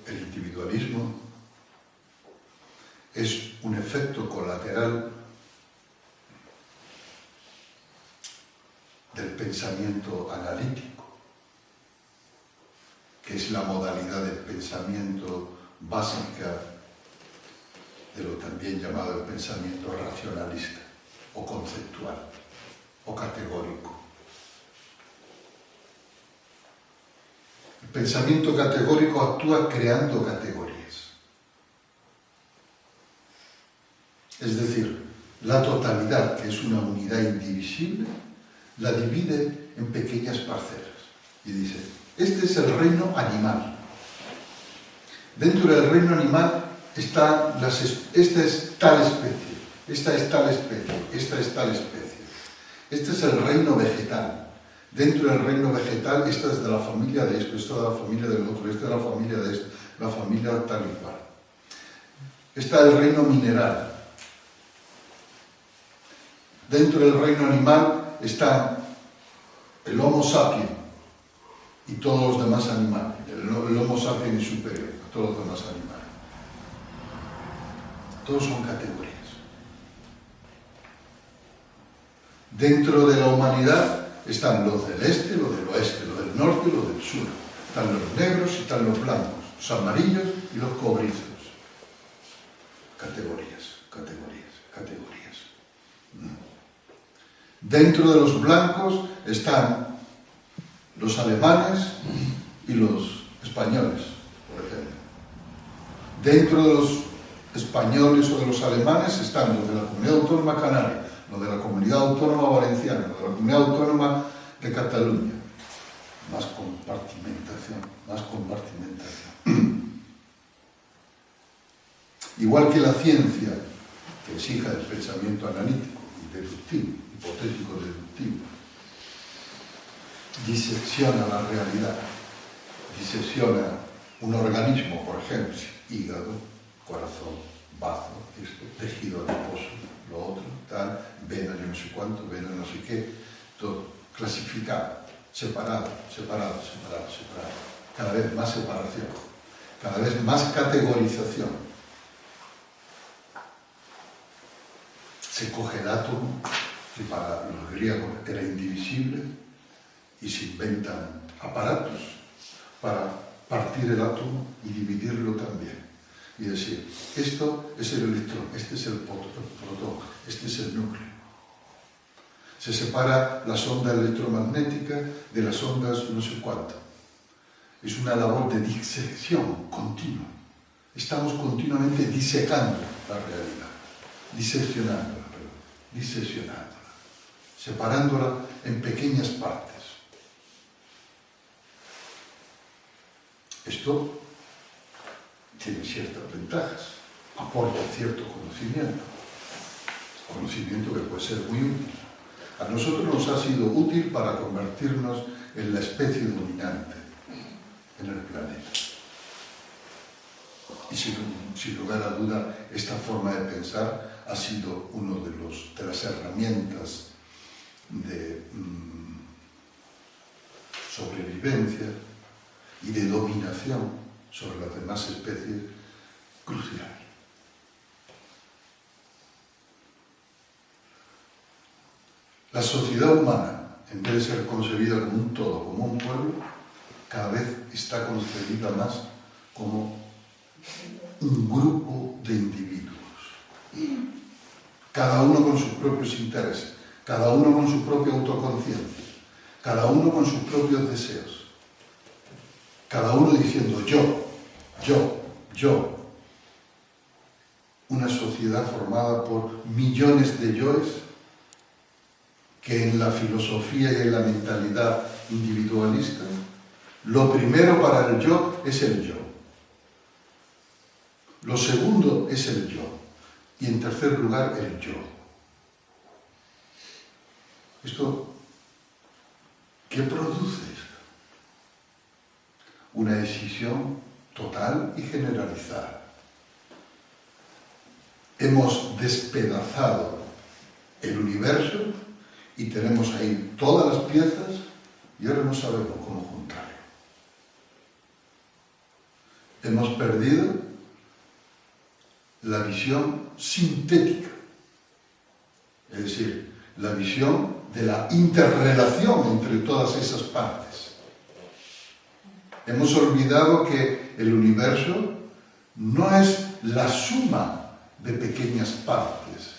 El individualismo es un efecto colateral del pensamiento analítico, que es la modalidad de pensamiento básica de lo también llamado el pensamiento racionalista, o conceptual, o categórico. El pensamiento categórico actúa creando categorías. Es decir, la totalidad, que es una unidad indivisible, la divide en pequeñas parcelas. Y dice, este es el reino animal. Dentro del reino animal esta es tal especie, esta es tal especie, esta es tal especie. Este es el reino vegetal. Dentro del reino vegetal, esta es de la familia de esto, esta es de la familia del otro, esta es de la familia de esto, la familia tal y cual. Está el reino mineral. Dentro del reino animal está el Homo sapiens y todos los demás animales. El Homo sapiens es superior a todos los demás animales. Todos son categorías. Dentro de la humanidad están los del este, los del oeste, los del norte y los del sur. Están los negros y están los blancos, los amarillos y los cobrizos. Categorías, categorías, categorías. Dentro de los blancos están los alemanes y los españoles, por ejemplo. Dentro de los españoles o de los alemanes están los de la Comunidad Autónoma Canaria, los de la Comunidad Autónoma Valenciana, los de la Comunidad Autónoma de Cataluña. Más compartimentación, más compartimentación. Igual que la ciencia, que es hija del pensamiento analítico y deductivo, hipotético-deductivo, disecciona la realidad, disecciona un organismo, por ejemplo, hígado, corazón, bazo, tejido adiposo, lo otro, tal, vena, yo no sé cuánto, vena, no sé qué, todo clasificado, separado, separado, separado, separado, cada vez más separación, cada vez más categorización. Se coge el átomo, que para los griegos era indivisible, y se inventan aparatos para partir el átomo y dividirlo también. Y decir, esto es el electrón, este es el protón, este es el núcleo. Se separa la sonda electromagnética de las ondas no sé cuánto. Es una labor de disección continua. Estamos continuamente disecando la realidad, diseccionándola, separándola en pequeñas partes. Esto tiene ciertas ventajas, aporta cierto conocimiento que puede ser muy útil. A nosotros nos ha sido útil para convertirnos en la especie dominante en el planeta. Y sin lugar a duda, esta forma de pensar ha sido una de las herramientas de sobrevivencia y de dominación sobre las demás especies crucial. La sociedad humana, en vez de ser concebida como un todo, como un pueblo, cada vez está concebida más como un grupo de individuos cada uno con sus propios intereses, cada uno con su propia autoconciencia, cada uno con sus propios deseos, cada uno diciendo yo. Una sociedad formada por millones de yoes que en la filosofía y en la mentalidad individualista, lo primero para el yo es el yo. Lo segundo es el yo. Y en tercer lugar, el yo. ¿Qué produce esto? Una decisión total y generalizada. Hemos despedazado el universo y tenemos ahí todas las piezas y ahora no sabemos cómo juntarlo. Hemos perdido la visión sintética, es decir, la visión de la interrelación entre todas esas partes. Hemos olvidado que el universo no es la suma de pequeñas partes,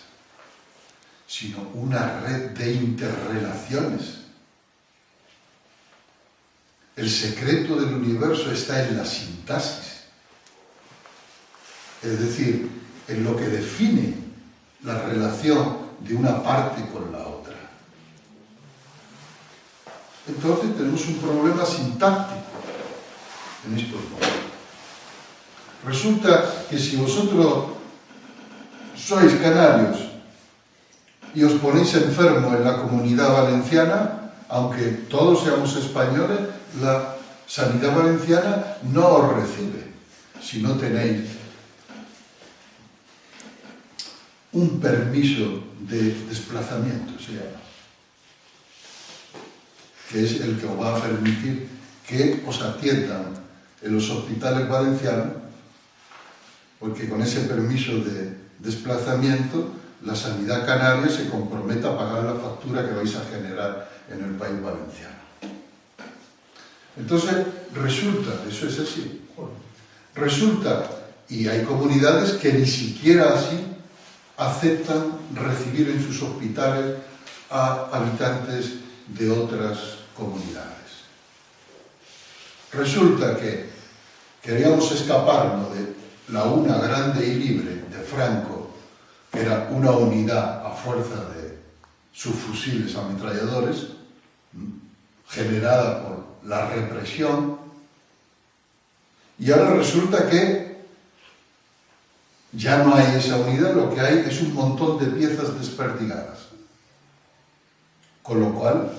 sino una red de interrelaciones. El secreto del universo está en la sintaxis, es decir, en lo que define la relación de una parte con la otra. Entonces tenemos un problema sintáctico en estos momentos. Resulta que si vosotros sois canarios y os ponéis enfermo en la Comunidad Valenciana, aunque todos seamos españoles, la sanidad valenciana no os recibe si no tenéis un permiso de desplazamiento, se llama, que es el que os va a permitir que os atiendan en los hospitales valencianos, porque con ese permiso de desplazamiento la sanidad canaria se compromete a pagar la factura que vais a generar en el país valenciano. Entonces, resulta, eso es así, resulta, y hay comunidades que ni siquiera así aceptan recibir en sus hospitales a habitantes de otras comunidades. Resulta que queríamos escaparnos de la una grande y libre de Franco, que era una unidad a fuerza de sus fusiles ametralladores, generada por la represión, y ahora resulta que ya no hay esa unidad, lo que hay es un montón de piezas desperdigadas. Con lo cual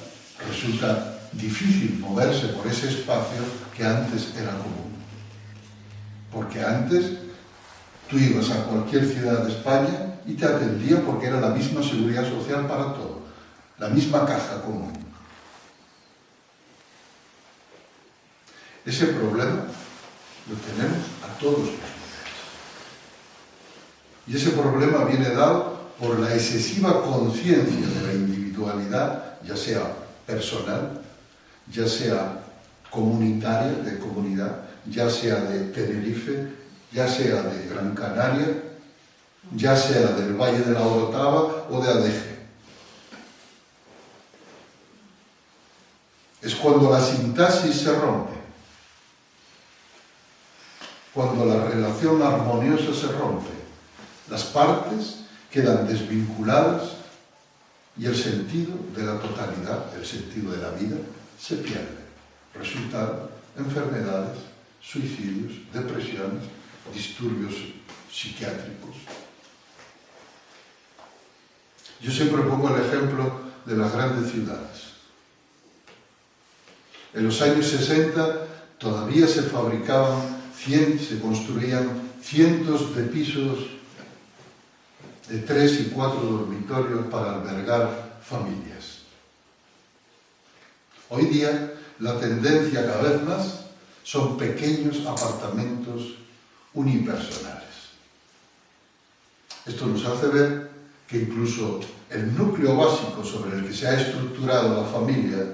resulta difícil moverse por ese espacio que antes era común. Porque antes tú ibas a cualquier ciudad de España y te atendían porque era la misma seguridad social para todo, la misma caja común. Ese problema lo tenemos a todos los niveles. Y ese problema viene dado por la excesiva conciencia de la individualidad, ya sea personal, ya sea comunitaria, de comunidad, ya sea de Tenerife, ya sea de Gran Canaria, ya sea del Valle de la Orotava o de Adeje. Es cuando la sintaxis se rompe, cuando la relación armoniosa se rompe, las partes quedan desvinculadas y el sentido de la totalidad, el sentido de la vida, se pierde. Resultan enfermedades, suicidios, depresiones, disturbios psiquiátricos. Yo siempre pongo el ejemplo de las grandes ciudades. En los años 60 todavía se fabricaban, se construían cientos de pisos de 3 y 4 dormitorios para albergar familias. Hoy día la tendencia cada vez más son pequeños apartamentos unipersonales. Esto nos hace ver que incluso el núcleo básico sobre el que se ha estructurado la familia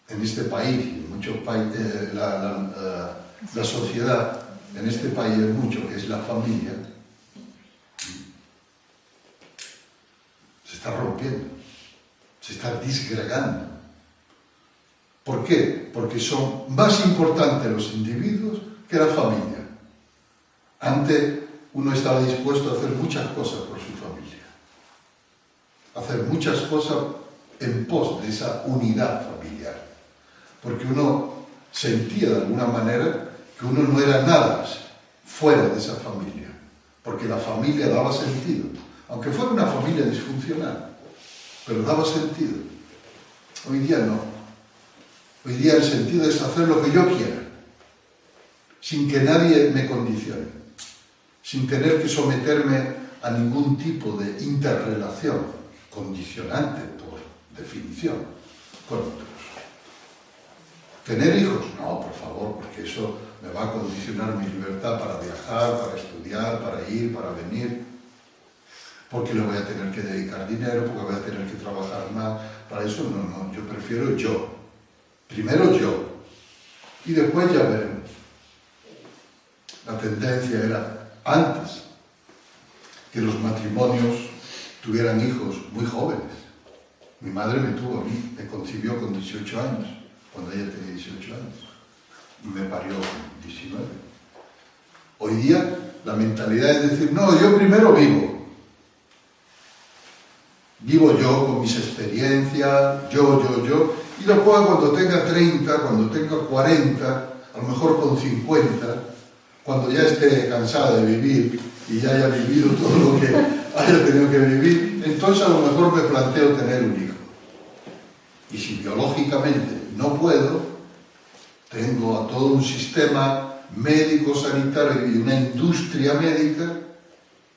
en este país, y en muchos países, la sociedad en este país es mucho, que es la familia, se está rompiendo, se está disgregando. ¿Por qué? Porque son más importantes los individuos que la familia. Antes uno estaba dispuesto a hacer muchas cosas por su familia, hacer muchas cosas en pos de esa unidad familiar, porque uno sentía de alguna manera que uno no era nada fuera de esa familia, porque la familia daba sentido, aunque fuera una familia disfuncional, pero daba sentido. Hoy día no. Hoy día el sentido es hacer lo que yo quiera, sin que nadie me condicione, sin tener que someterme a ningún tipo de interrelación condicionante, por definición, con otros. ¿Tener hijos? No, por favor, porque eso me va a condicionar mi libertad para viajar, para estudiar, para ir, para venir, porque le voy a tener que dedicar dinero, porque voy a tener que trabajar más. Para eso no, yo prefiero yo. Primero yo, y después ya veremos. La tendencia era antes que los matrimonios tuvieran hijos muy jóvenes. Mi madre me tuvo a mí, me concibió con 18 años, cuando ella tenía 18 años, y me parió con 19. Hoy día la mentalidad es decir, no, yo primero vivo. Vivo yo con mis experiencias, yo, y después cuando tenga 30, cuando tenga 40, a lo mejor con 50, cuando ya esté cansada de vivir y ya haya vivido todo lo que haya tenido que vivir, entonces a lo mejor me planteo tener un hijo. Y si biológicamente no puedo, tengo a todo un sistema médico, sanitario y una industria médica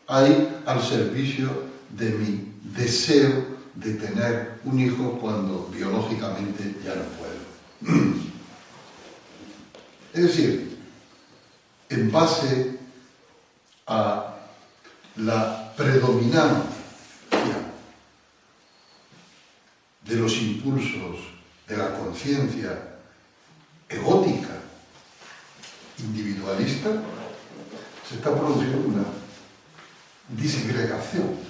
ahí al servicio de mi deseo de tener un hijo cuando biológicamente ya no puedo. Es decir, en base a la predominancia de los impulsos de la conciencia egótica, individualista, se está produciendo una disgregación.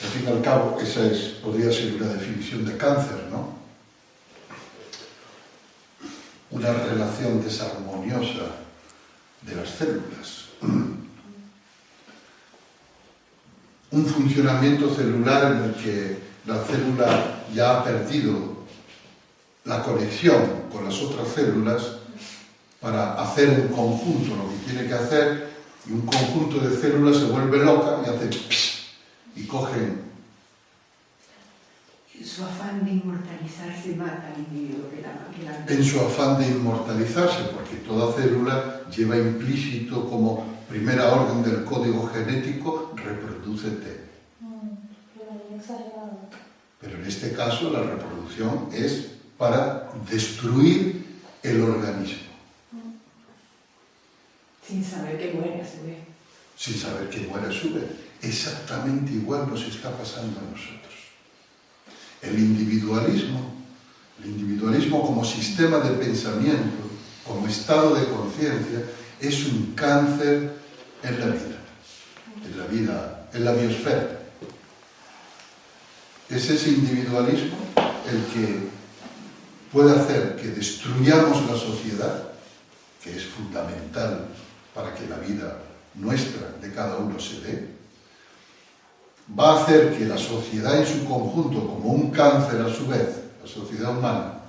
Al fin y al cabo, esa podría ser una definición de cáncer, ¿no? Una relación desarmoniosa de las células. Un funcionamiento celular en el que la célula ya ha perdido la conexión con las otras células para hacer en conjunto lo que tiene que hacer, y un conjunto de células se vuelve loca y hace psh, y cogen. En su afán de inmortalizarse mata al individuo que la... En su afán de inmortalizarse, porque toda célula lleva implícito como primera orden del código genético, reprodúcete. Pero en este caso la reproducción es para destruir el organismo. Sin saber que muere a su vez. Sin saber que muere a su vez. Exactamente igual nos está pasando a nosotros. El individualismo como sistema de pensamiento, como estado de conciencia, es un cáncer en la vida, en la biosfera. Es ese individualismo el que puede hacer que destruyamos la sociedad, que es fundamental para que la vida nuestra, de cada uno, se dé. Va a hacer que la sociedad en su conjunto, como un cáncer a su vez, la sociedad humana,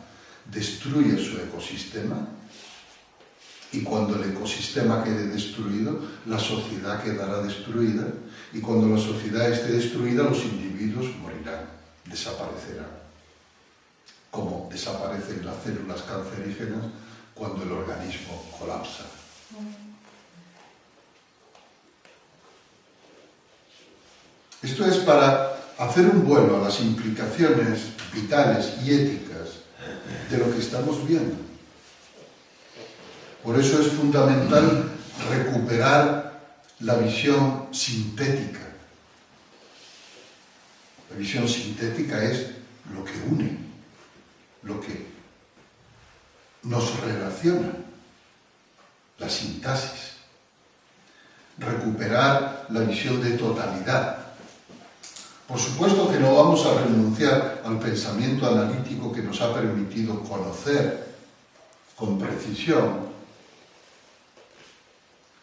destruya su ecosistema, y cuando el ecosistema quede destruido, la sociedad quedará destruida, y cuando la sociedad esté destruida, los individuos morirán, desaparecerán, como desaparecen las células cancerígenas cuando el organismo colapsa. Esto es para hacer un vuelo a las implicaciones vitales y éticas de lo que estamos viendo. Por eso es fundamental recuperar la visión sintética. La visión sintética es lo que une, lo que nos relaciona, la sintaxis. Recuperar la visión de totalidad, Por supuesto que no vamos a renunciar al pensamiento analítico que nos ha permitido conocer con precisión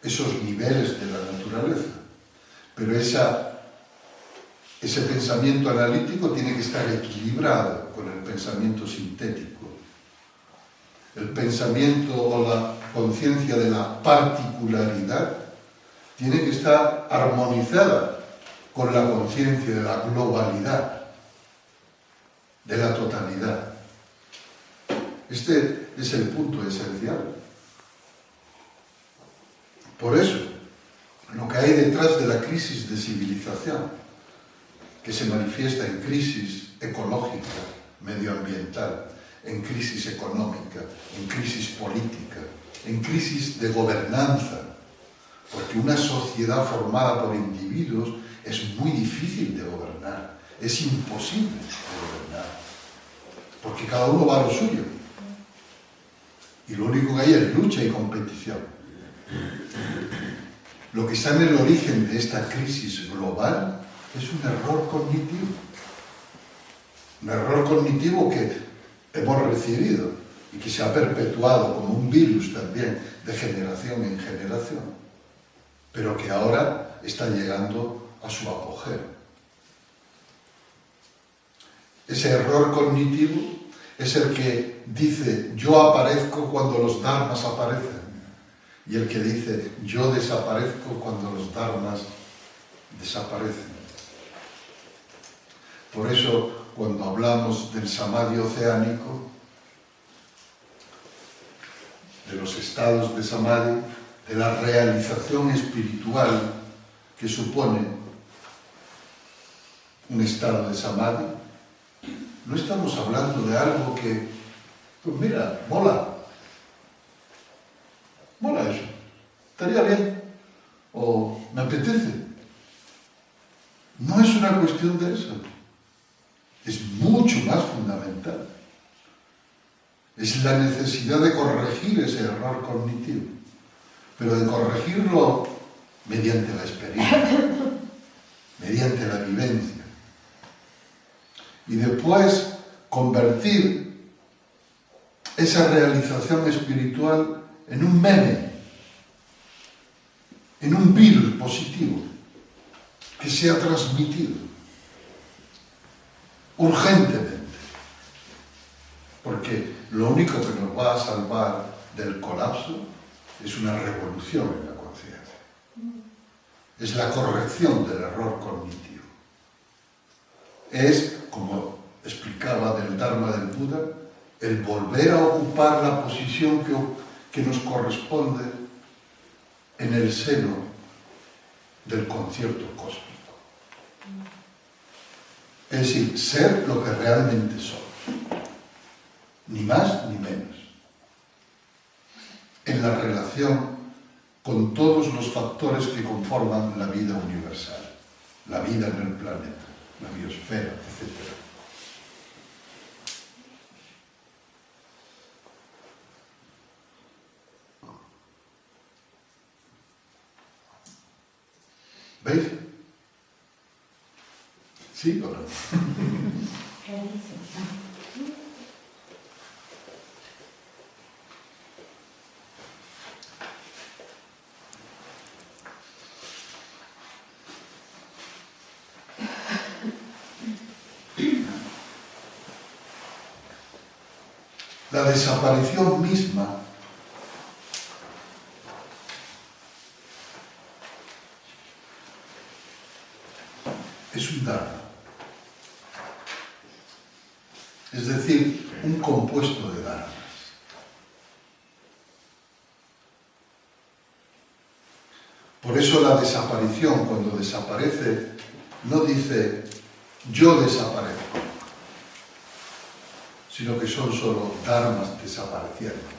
esos niveles de la naturaleza, pero ese pensamiento analítico tiene que estar equilibrado con el pensamiento sintético. El pensamiento o la conciencia de la particularidad tiene que estar armonizada con la conciencia de la globalidad, de la totalidad. Este es el punto esencial. Por eso, lo que hay detrás de la crisis de civilización, que se manifiesta en crisis ecológica, medioambiental, en crisis económica, en crisis política, en crisis de gobernanza, porque una sociedad formada por individuos es muy difícil de gobernar, es imposible de gobernar, porque cada uno va a lo suyo, y lo único que hay es lucha y competición. Lo que está en el origen de esta crisis global es un error cognitivo. Un error cognitivo que hemos recibido y que se ha perpetuado como un virus también de generación en generación, pero que ahora está llegando a su apogeo. Ese error cognitivo es el que dice yo aparezco cuando los dharmas aparecen, y el que dice yo desaparezco cuando los dharmas desaparecen. Por eso, cuando hablamos del samadhi oceánico, de los estados de samadhi, de la realización espiritual que supone un estado de samadhi, no estamos hablando de algo que, pues mira, mola eso, estaría bien, o me apetece. No es una cuestión de eso, es mucho más fundamental. Es la necesidad de corregir ese error cognitivo, pero de corregirlo mediante la experiencia, mediante la vivencia. Y después convertir esa realización espiritual en un meme, en un virus positivo que sea transmitido urgentemente, porque lo único que nos va a salvar del colapso es una revolución en la conciencia, es la corrección del error cognitivo, es, como explicaba del Dharma del Buda, el volver a ocupar la posición que nos corresponde en el seno del concierto cósmico. Es decir, ser lo que realmente somos, ni más ni menos, en la relación con todos los factores que conforman la vida universal, la vida en el planeta, la biosfera, etc. ¿Veis? ¿Sí o no? La desaparición misma es un dharma, es decir, un compuesto de dharmas. Por eso la desaparición, cuando desaparece, no dice yo desaparezco, sino que son solo dharmas desapareciendo.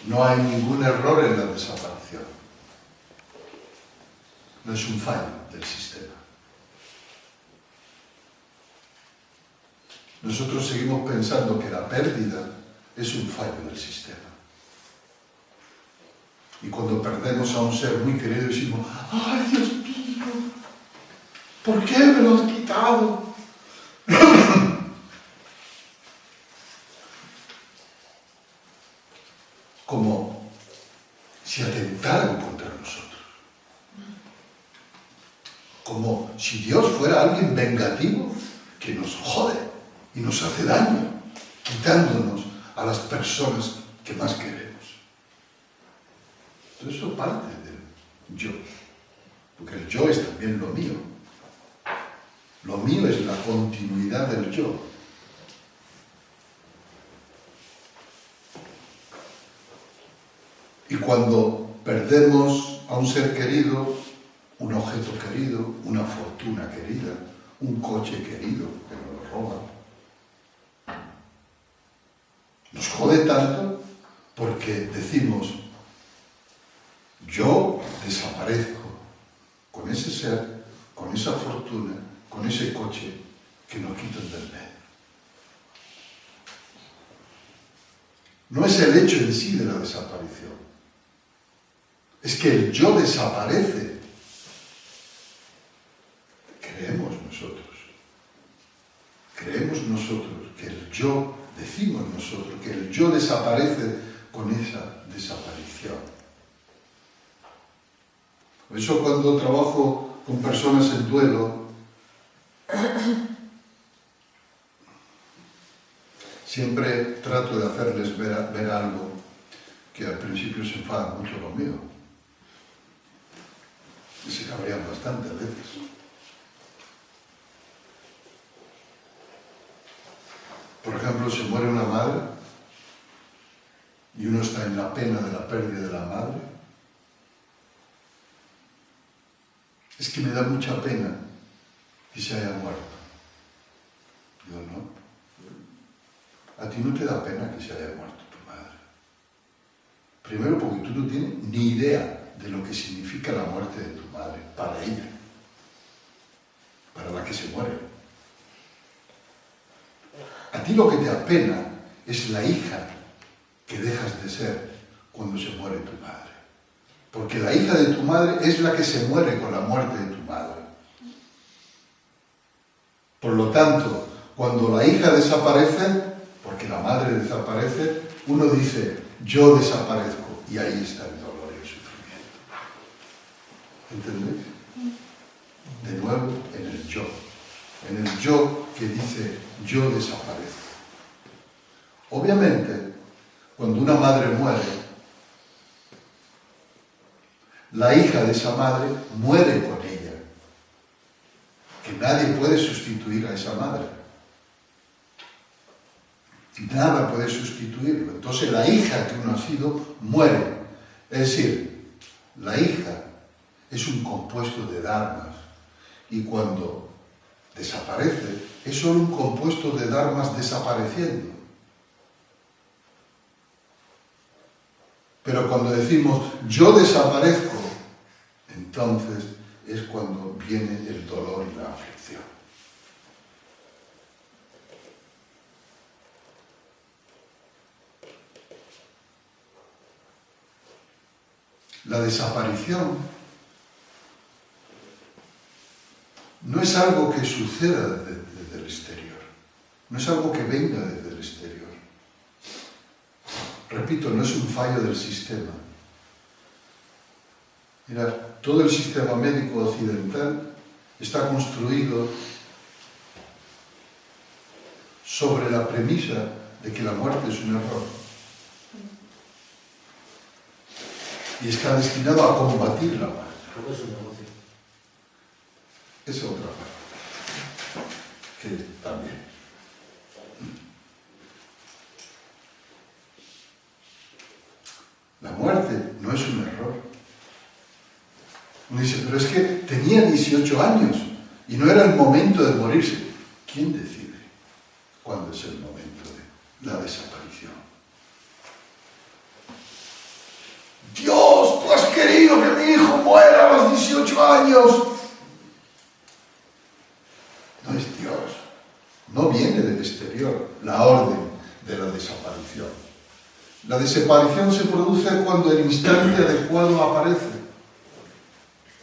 No hay ningún error en la desaparición. No es un fallo del sistema. Nosotros seguimos pensando que la pérdida es un fallo del sistema. Y cuando perdemos a un ser muy querido decimos, ¡ay, Dios mío! ¿Por qué me lo has quitado? Como si atentaran contra nosotros. Como si Dios fuera alguien vengativo que nos jode y nos hace daño, quitándonos a las personas que más queremos. Todo eso parte del yo, porque el yo es también lo mío. Lo mío es la continuidad del yo. Y cuando perdemos a un ser querido, un objeto querido, una fortuna querida, un coche querido que nos lo roban, nos jode tanto porque decimos, yo desaparezco con ese ser, con esa fortuna, con ese coche que nos quitan del medio. No es el hecho en sí de la desaparición, es que el yo desaparece. Creemos nosotros que el yo, decimos nosotros, que el yo desaparece con esa desaparición. Por eso cuando trabajo con personas en duelo, siempre trato de hacerles ver algo que al principio se enfada mucho conmigo. Y se cabrean bastante a veces. Por ejemplo, se muere una madre y uno está en la pena de la pérdida de la madre. Es que me da mucha pena que se haya muerto. Digo, no. A ti no te da pena que se haya muerto tu madre. Primero porque tú no tienes ni idea de lo que significa la muerte de tu madre para ella, para la que se muere. A ti lo que te apena es la hija que dejas de ser cuando se muere tu madre. Porque la hija de tu madre es la que se muere con la muerte de tu madre. Por lo tanto, cuando la hija desaparece, porque la madre desaparece, uno dice, yo desaparezco, y ahí está el dolor y el sufrimiento. ¿Entendéis? De nuevo, en el yo. En el yo que dice, yo desaparezco. Obviamente, cuando una madre muere, la hija de esa madre muere con ella. Que nadie puede sustituir a esa madre. Nada puede sustituirlo. Entonces la hija que uno ha sido muere. Es decir, la hija es un compuesto de dharmas. Y cuando desaparece, es solo un compuesto de dharmas desapareciendo. Pero cuando decimos, yo desaparezco, entonces es cuando viene el dolor y la aflicción. La desaparición no es algo que suceda desde el exterior, no es algo que venga desde el exterior. Repito, no es un fallo del sistema. Mira, todo el sistema médico occidental está construido sobre la premisa de que la muerte es un error. Y está destinado a combatir la muerte. ¿Cómo es un negocio? Es otra parte, que también. La muerte no es un error. Uno dice, pero es que tenía 18 años y no era el momento de morirse. ¿Quién decide cuándo es el momento de la desaparición? Dios, tú has querido que mi hijo muera a los 18 años. No es Dios, no viene del exterior la orden de la desaparición. La desaparición se produce cuando el instante adecuado aparece.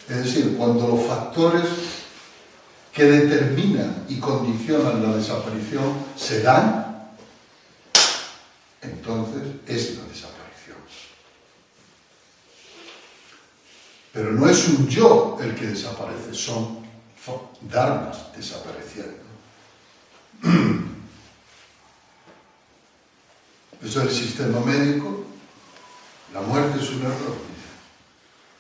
Es decir, cuando los factores que determinan y condicionan la desaparición se dan, entonces es la desaparición. Pero no es un yo el que desaparece, son dharmas desapareciendo. Eso es el sistema médico. La muerte es un error.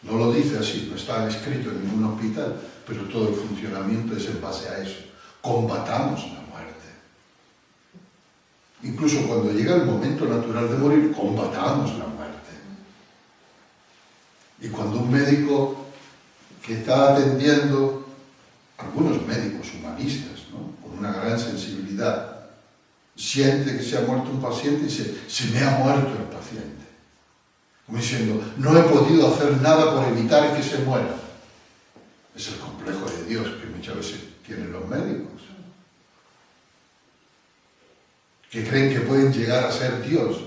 No lo dice así, no está escrito en ningún hospital, pero todo el funcionamiento es en base a eso. Combatamos la muerte. Incluso cuando llega el momento natural de morir, combatamos la muerte. Y cuando un médico que está atendiendo, algunos médicos humanistas, ¿no?, con una gran sensibilidad, siente que se ha muerto un paciente y dice, se me ha muerto el paciente. Como diciendo, no he podido hacer nada por evitar que se muera. Es el complejo de Dios que muchas veces tienen los médicos, que creen que pueden llegar a ser Dios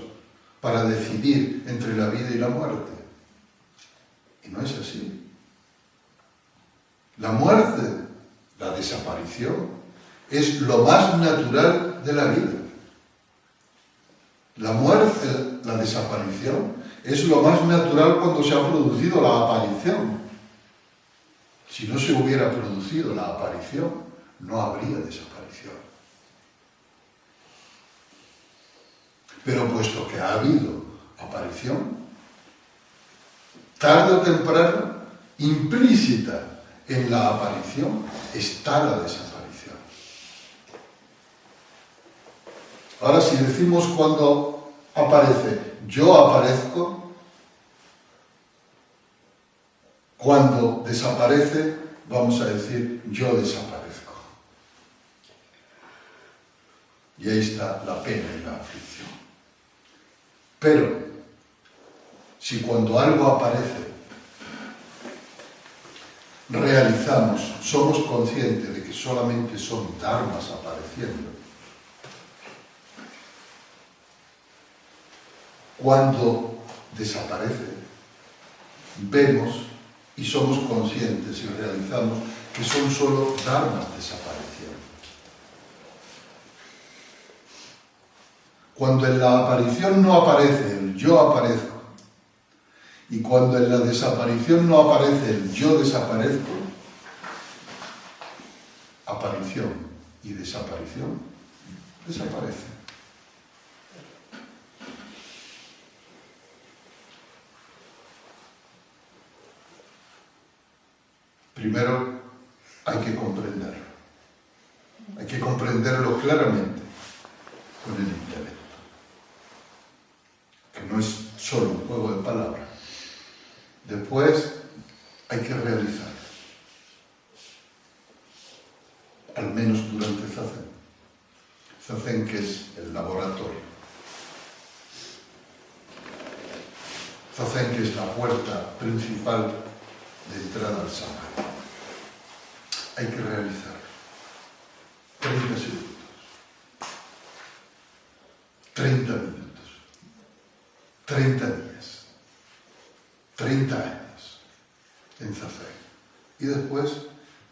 para decidir entre la vida y la muerte. Y no es así. La muerte, la desaparición, es lo más natural de la vida. La muerte, la desaparición, es lo más natural cuando se ha producido la aparición. Si no se hubiera producido la aparición, no habría desaparición. Pero puesto que ha habido aparición, tarde o temprano, implícita en la aparición, está la desaparición. Ahora, si decimos cuando aparece, yo aparezco, cuando desaparece, vamos a decir, yo desaparezco. Y ahí está la pena y la aflicción. Pero, si cuando algo aparece, realizamos, somos conscientes de que solamente son dharmas apareciendo, cuando desaparece, vemos y somos conscientes y realizamos que son solo dharmas desapareciendo. Cuando en la aparición no aparece el yo aparezco y cuando en la desaparición no aparece el yo desaparezco, aparición y desaparición desaparecen. Primero, hay que comprenderlo. Hay que comprenderlo claramente con el intelecto. Que no es solo un juego de palabras. Después, hay que realizar. Al menos durante Zazen. Zazen, que es el laboratorio. Zazen, que es la puerta principal de entrada al Samadhi. Hay que realizar 30 segundos, 30 minutos, 30 días, 30 años en Zazen. Y después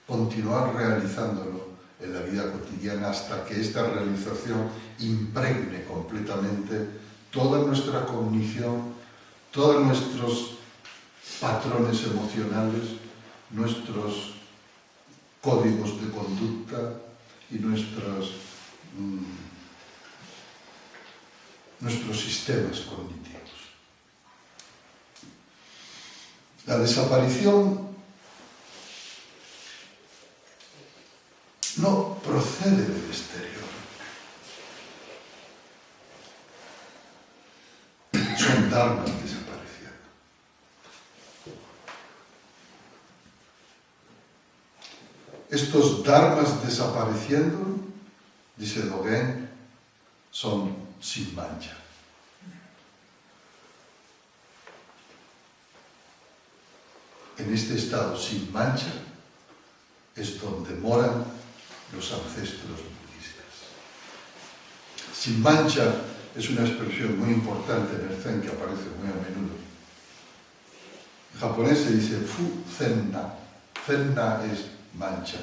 continuar realizándolo en la vida cotidiana hasta que esta realización impregne completamente toda nuestra cognición, todos nuestros patrones emocionales, nuestros códigos de conducta y nuestros sistemas cognitivos. La desaparición no procede del exterior. Son dharmas desapareciendo. Estos dharmas desapareciendo, dice Dogen, son sin mancha. En este estado sin mancha es donde moran los ancestros budistas. Sin mancha es una expresión muy importante en el Zen que aparece muy a menudo. En japonés se dice fu zenna. Zenna es mancha.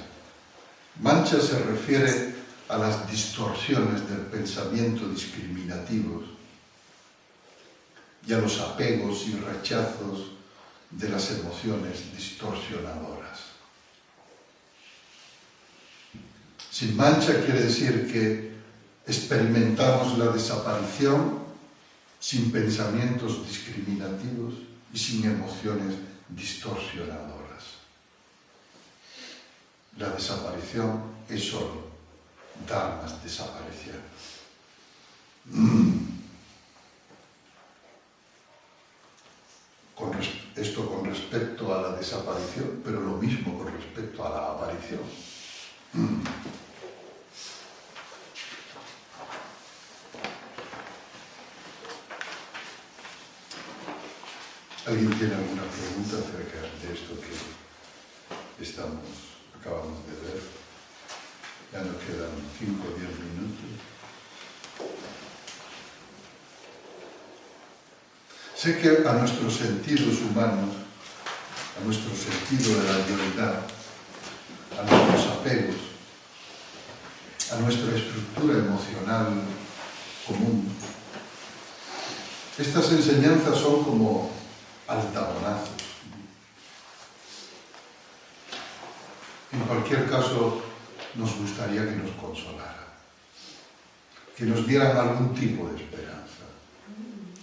Mancha se refiere a las distorsiones del pensamiento discriminativos y a los apegos y rechazos de las emociones distorsionadoras. Sin mancha quiere decir que experimentamos la desaparición sin pensamientos discriminativos y sin emociones distorsionadoras. La desaparición es solo dharmas desapareciendo. Esto con respecto a la desaparición, pero lo mismo con respecto a la aparición. ¿Alguien tiene alguna pregunta acerca de esto que acabamos de ver? Ya nos quedan 5 o 10 minutos. Sé que a nuestros sentidos humanos, a nuestro sentido de la dualidad, a nuestros apegos, a nuestra estructura emocional común, estas enseñanzas son como altamonazos. En cualquier caso, nos gustaría que nos consolara, que nos dieran algún tipo de esperanza,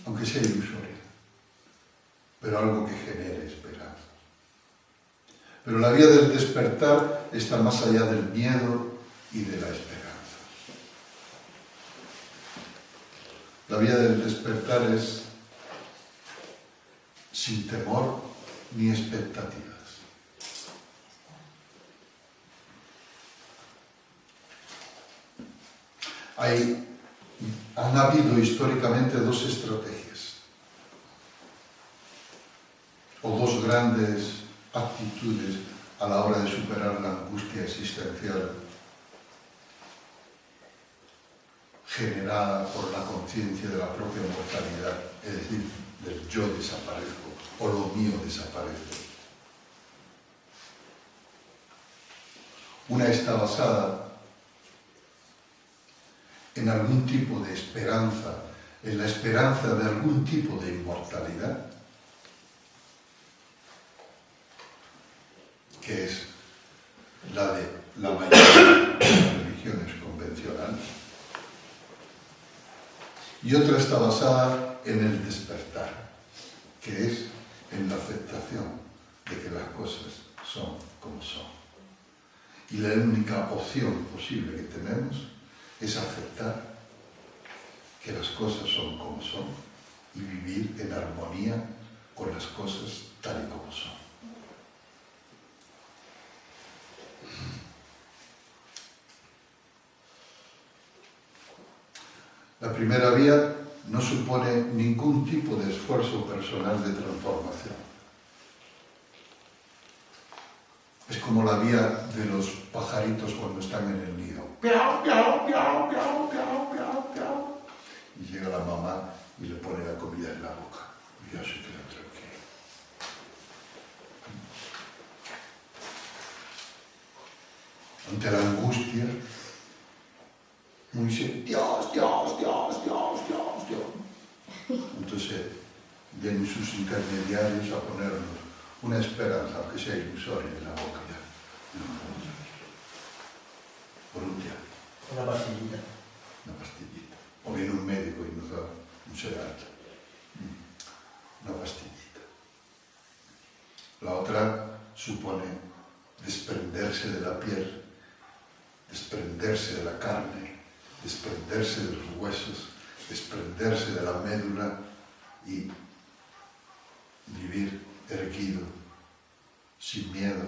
aunque sea ilusoria, pero algo que genere esperanza. Pero la vía del despertar está más allá del miedo y de la esperanza. La vía del despertar es sin temor ni expectativas. Han habido históricamente dos estrategias o dos grandes actitudes a la hora de superar la angustia existencial generada por la conciencia de la propia mortalidad, es decir, del yo desaparezco o lo mío desaparece. Una está basada en algún tipo de esperanza, en la esperanza de algún tipo de inmortalidad, que es la de la mayoría de las religiones convencionales, y otra está basada en el despertar, que es en la aceptación de que las cosas son como son. Y la única opción posible que tenemos es aceptar que las cosas son como son y vivir en armonía con las cosas tal y como son. La primera vía no supone ningún tipo de esfuerzo personal de transformación. Es como la vía de los pajaritos cuando están en el nido. Piau, piau, piau, piau, piau, piau, piau. Y llega la mamá y le pone la comida en la boca. Y ya se queda tranquilo. Ante la angustia, uno dice, Dios, Dios, Dios, Dios, Dios, Dios. Entonces vienen sus intermediarios a ponernos una esperanza, aunque sea ilusoria, en la boca ya. Por un día. Una pastillita. Una pastillita. O viene un médico y nos da un sedante. Una pastillita. La otra supone desprenderse de la piel, desprenderse de la carne, desprenderse de los huesos, desprenderse de la médula y vivir erguido, sin miedo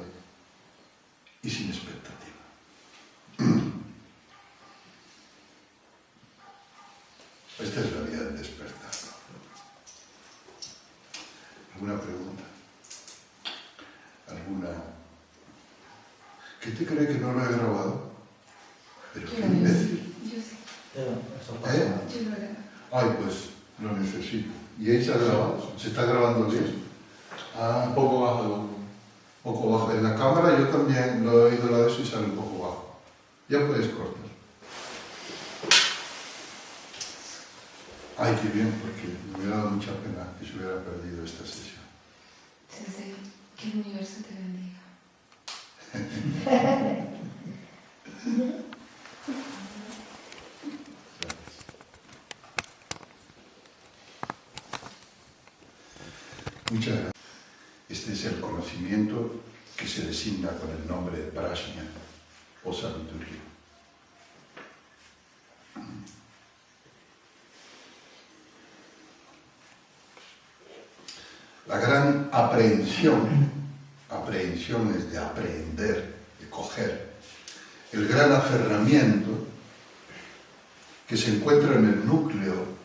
y sin expectativa. Esta es la vía del despertar. ¿Alguna pregunta? ¿Alguna? ¿Qué te cree que no lo he grabado? Pero qué imbécil. Yo sí. Eso ¿Eh? pasa. Yo lo grabo. Ay, pues lo necesito. ¿Y ahí se ha grabado? ¿Se está grabando bien? Ah, Un poco bajo de volumen. poco bajo. En la cámara yo también lo he oído la de eso y sale un poco bajo. Ya puedes cortar. Ay, qué bien, porque me hubiera dado mucha pena que se hubiera perdido esta sesión. Desde que el universo te bendiga. Muchas gracias. Este es el conocimiento que se designa con el nombre de Prajna o sabiduría. La gran aprehensión es de aprehender, de coger, el gran aferramiento que se encuentra en el núcleo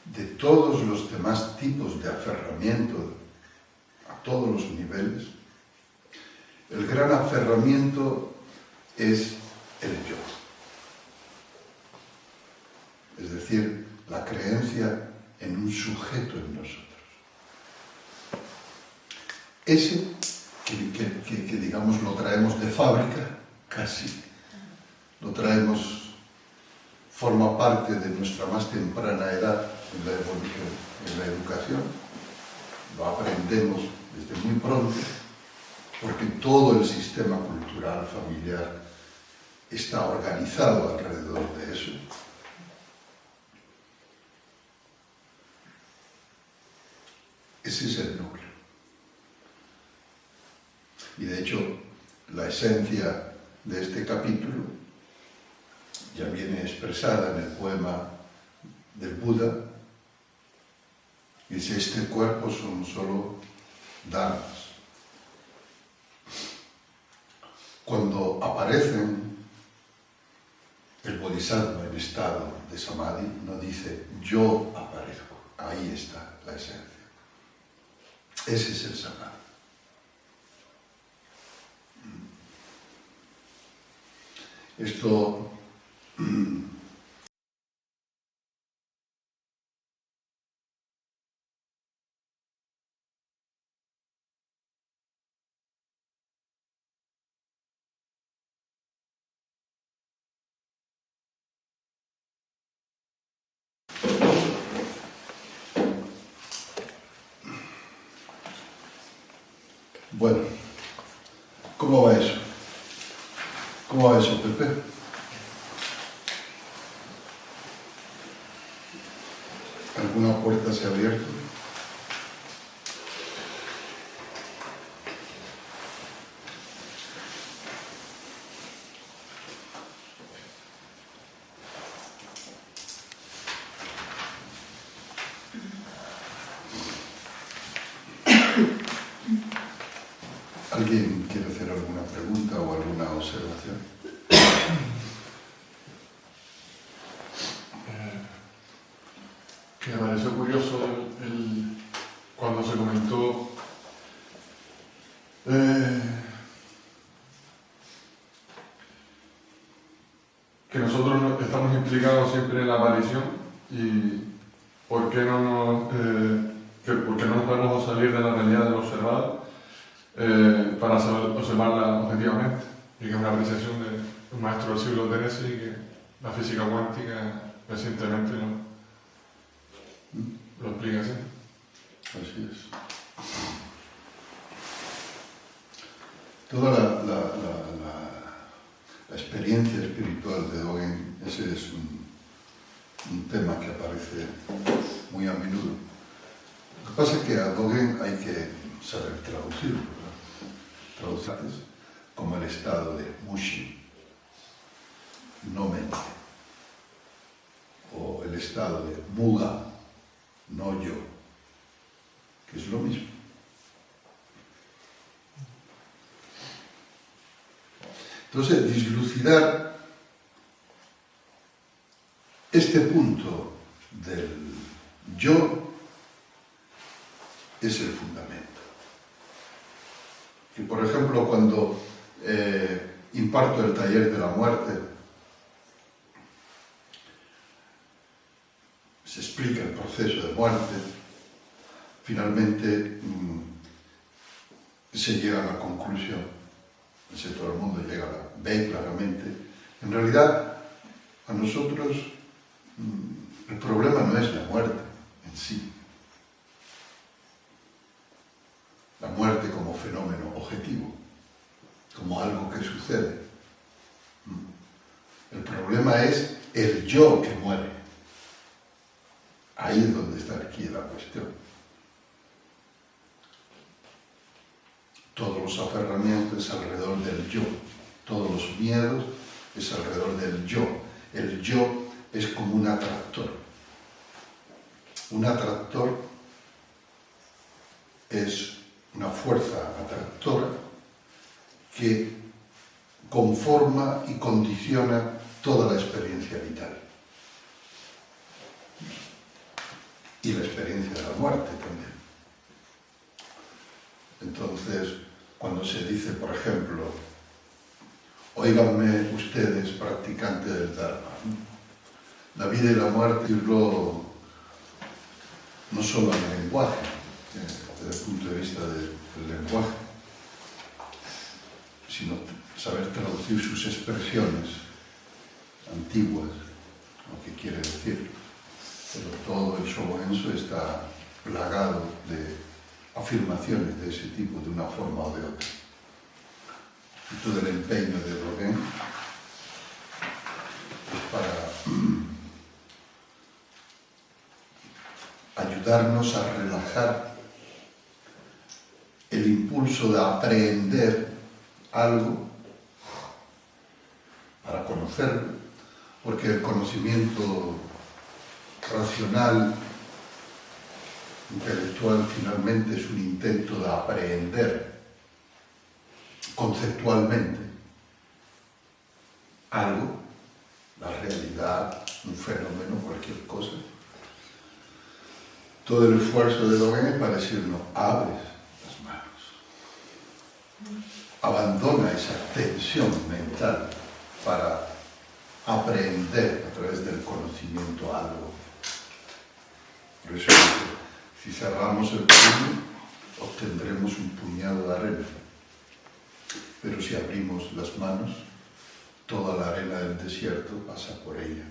de todos los demás tipos de aferramiento a todos los niveles. El gran aferramiento es el yo, es decir, la creencia en un sujeto en nosotros. Ese que digamos lo traemos de fábrica, casi, lo traemos, forma parte de nuestra más temprana edad en la evolución, en la educación, lo aprendemos desde muy pronto, porque todo el sistema cultural familiar está organizado alrededor de eso. Ese es el núcleo. Y de hecho, la esencia de este capítulo ya viene expresada en el poema del Buda. Dice, este cuerpo son solo dharmas. Cuando aparecen, el bodhisattva en estado de samadhi no dice, yo aparezco. Ahí está la esencia. Ese es el samadhi. Esto bueno, ¿cómo va eso? ¿Cómo va eso, Pepe? ¿Alguna puerta se ha abierto? ¿Alguien quiere hacer alguna pregunta o alguna observación? Me pareció curioso cuando se comentó que nosotros estamos implicados siempre en la aparición y por qué no nos podemos salir de la realidad del observado para observarla objetivamente, y que es una apreciación de un maestro del siglo XIII y que la física cuántica recientemente lo explica así. Así es. Toda la experiencia espiritual de Dogen, ese es un tema que aparece muy a menudo. Lo que pasa es que a Dogen hay que saber traducirlo, ¿verdad? Traducirlo como el estado de Mushi, no mente, o el estado de Muga, no yo, que es lo mismo. Entonces, dislucidar este punto del yo es el fundamento. Y por ejemplo, cuando imparto el taller de la muerte, explica el proceso de muerte, finalmente se llega a la conclusión, todo el mundo ve claramente, en realidad a nosotros el problema no es la muerte en sí, la muerte como fenómeno objetivo, como algo que sucede. El problema es el yo que muere. Ahí es donde está aquí la cuestión. Todos los aferramientos es alrededor del yo, todos los miedos es alrededor del yo. El yo es como un atractor. Un atractor es una fuerza atractora que conforma y condiciona toda la experiencia vital. Y la experiencia de la muerte también. Entonces, cuando se dice, por ejemplo, óiganme ustedes, practicantes del Dharma, la vida y la muerte no solo en el lenguaje, desde el punto de vista del lenguaje, sino saber traducir sus expresiones antiguas, lo que quiere decir. Pero todo el Shobogenzo está plagado de afirmaciones de ese tipo, de una forma o de otra. Y todo el empeño de Dogen es para ayudarnos a relajar el impulso de aprender algo para conocerlo, porque el conocimiento racional, intelectual, finalmente es un intento de aprender conceptualmente algo, la realidad, un fenómeno, cualquier cosa. Todo el esfuerzo de Dogen es para decirnos, abres las manos, abandona esa tensión mental para aprender a través del conocimiento algo. Por eso, si cerramos el puño, obtendremos un puñado de arena. Pero si abrimos las manos, toda la arena del desierto pasa por ella.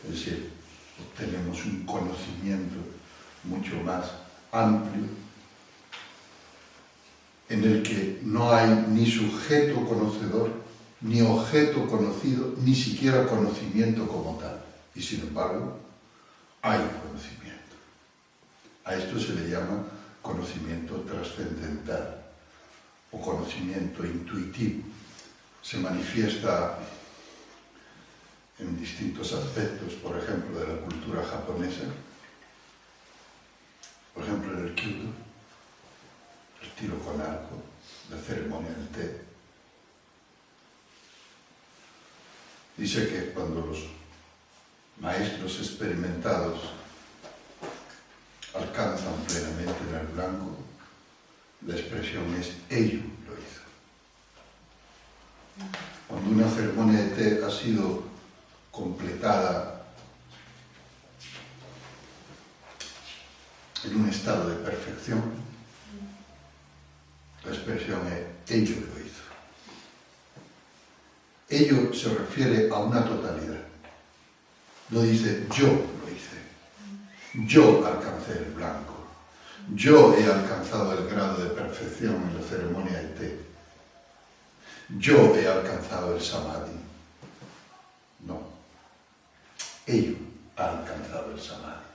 Es decir, obtenemos un conocimiento mucho más amplio, en el que no hay ni sujeto conocedor, ni objeto conocido, ni siquiera conocimiento como tal. Y sin embargo, hay conocimiento. A esto se le llama conocimiento trascendental o conocimiento intuitivo. Se manifiesta en distintos aspectos, por ejemplo, de la cultura japonesa, por ejemplo, en el kyudo, el tiro con arco, la ceremonia del té. Dice que cuando los maestros experimentados alcanzan plenamente en el blanco, la expresión es ello lo hizo. Cuando una ceremonia de té ha sido completada en un estado de perfección, la expresión es ello lo hizo. Ello se refiere a una totalidad. No dice yo lo hice, yo alcancé el blanco, yo he alcanzado el grado de perfección en la ceremonia del té, yo he alcanzado el samadhi. No, ello ha alcanzado el samadhi.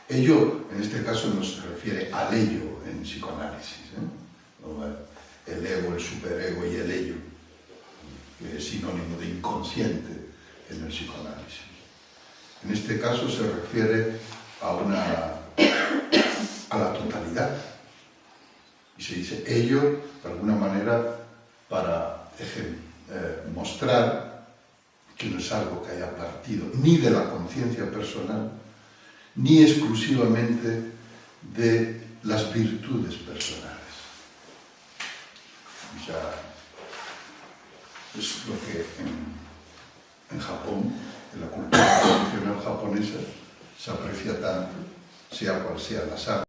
Ello, en este caso, no se refiere al ello en psicoanálisis, el ego, el superego y el ello, que es sinónimo de inconsciente en el psicoanálisis. En este caso se refiere a la totalidad. Y se dice ello, de alguna manera, para mostrar que no es algo que haya partido ni de la conciencia personal, ni exclusivamente de las virtudes personales. O sea, es lo que en Japón, en la cultura tradicional japonesa, se aprecia tanto, sea cual sea la sangre.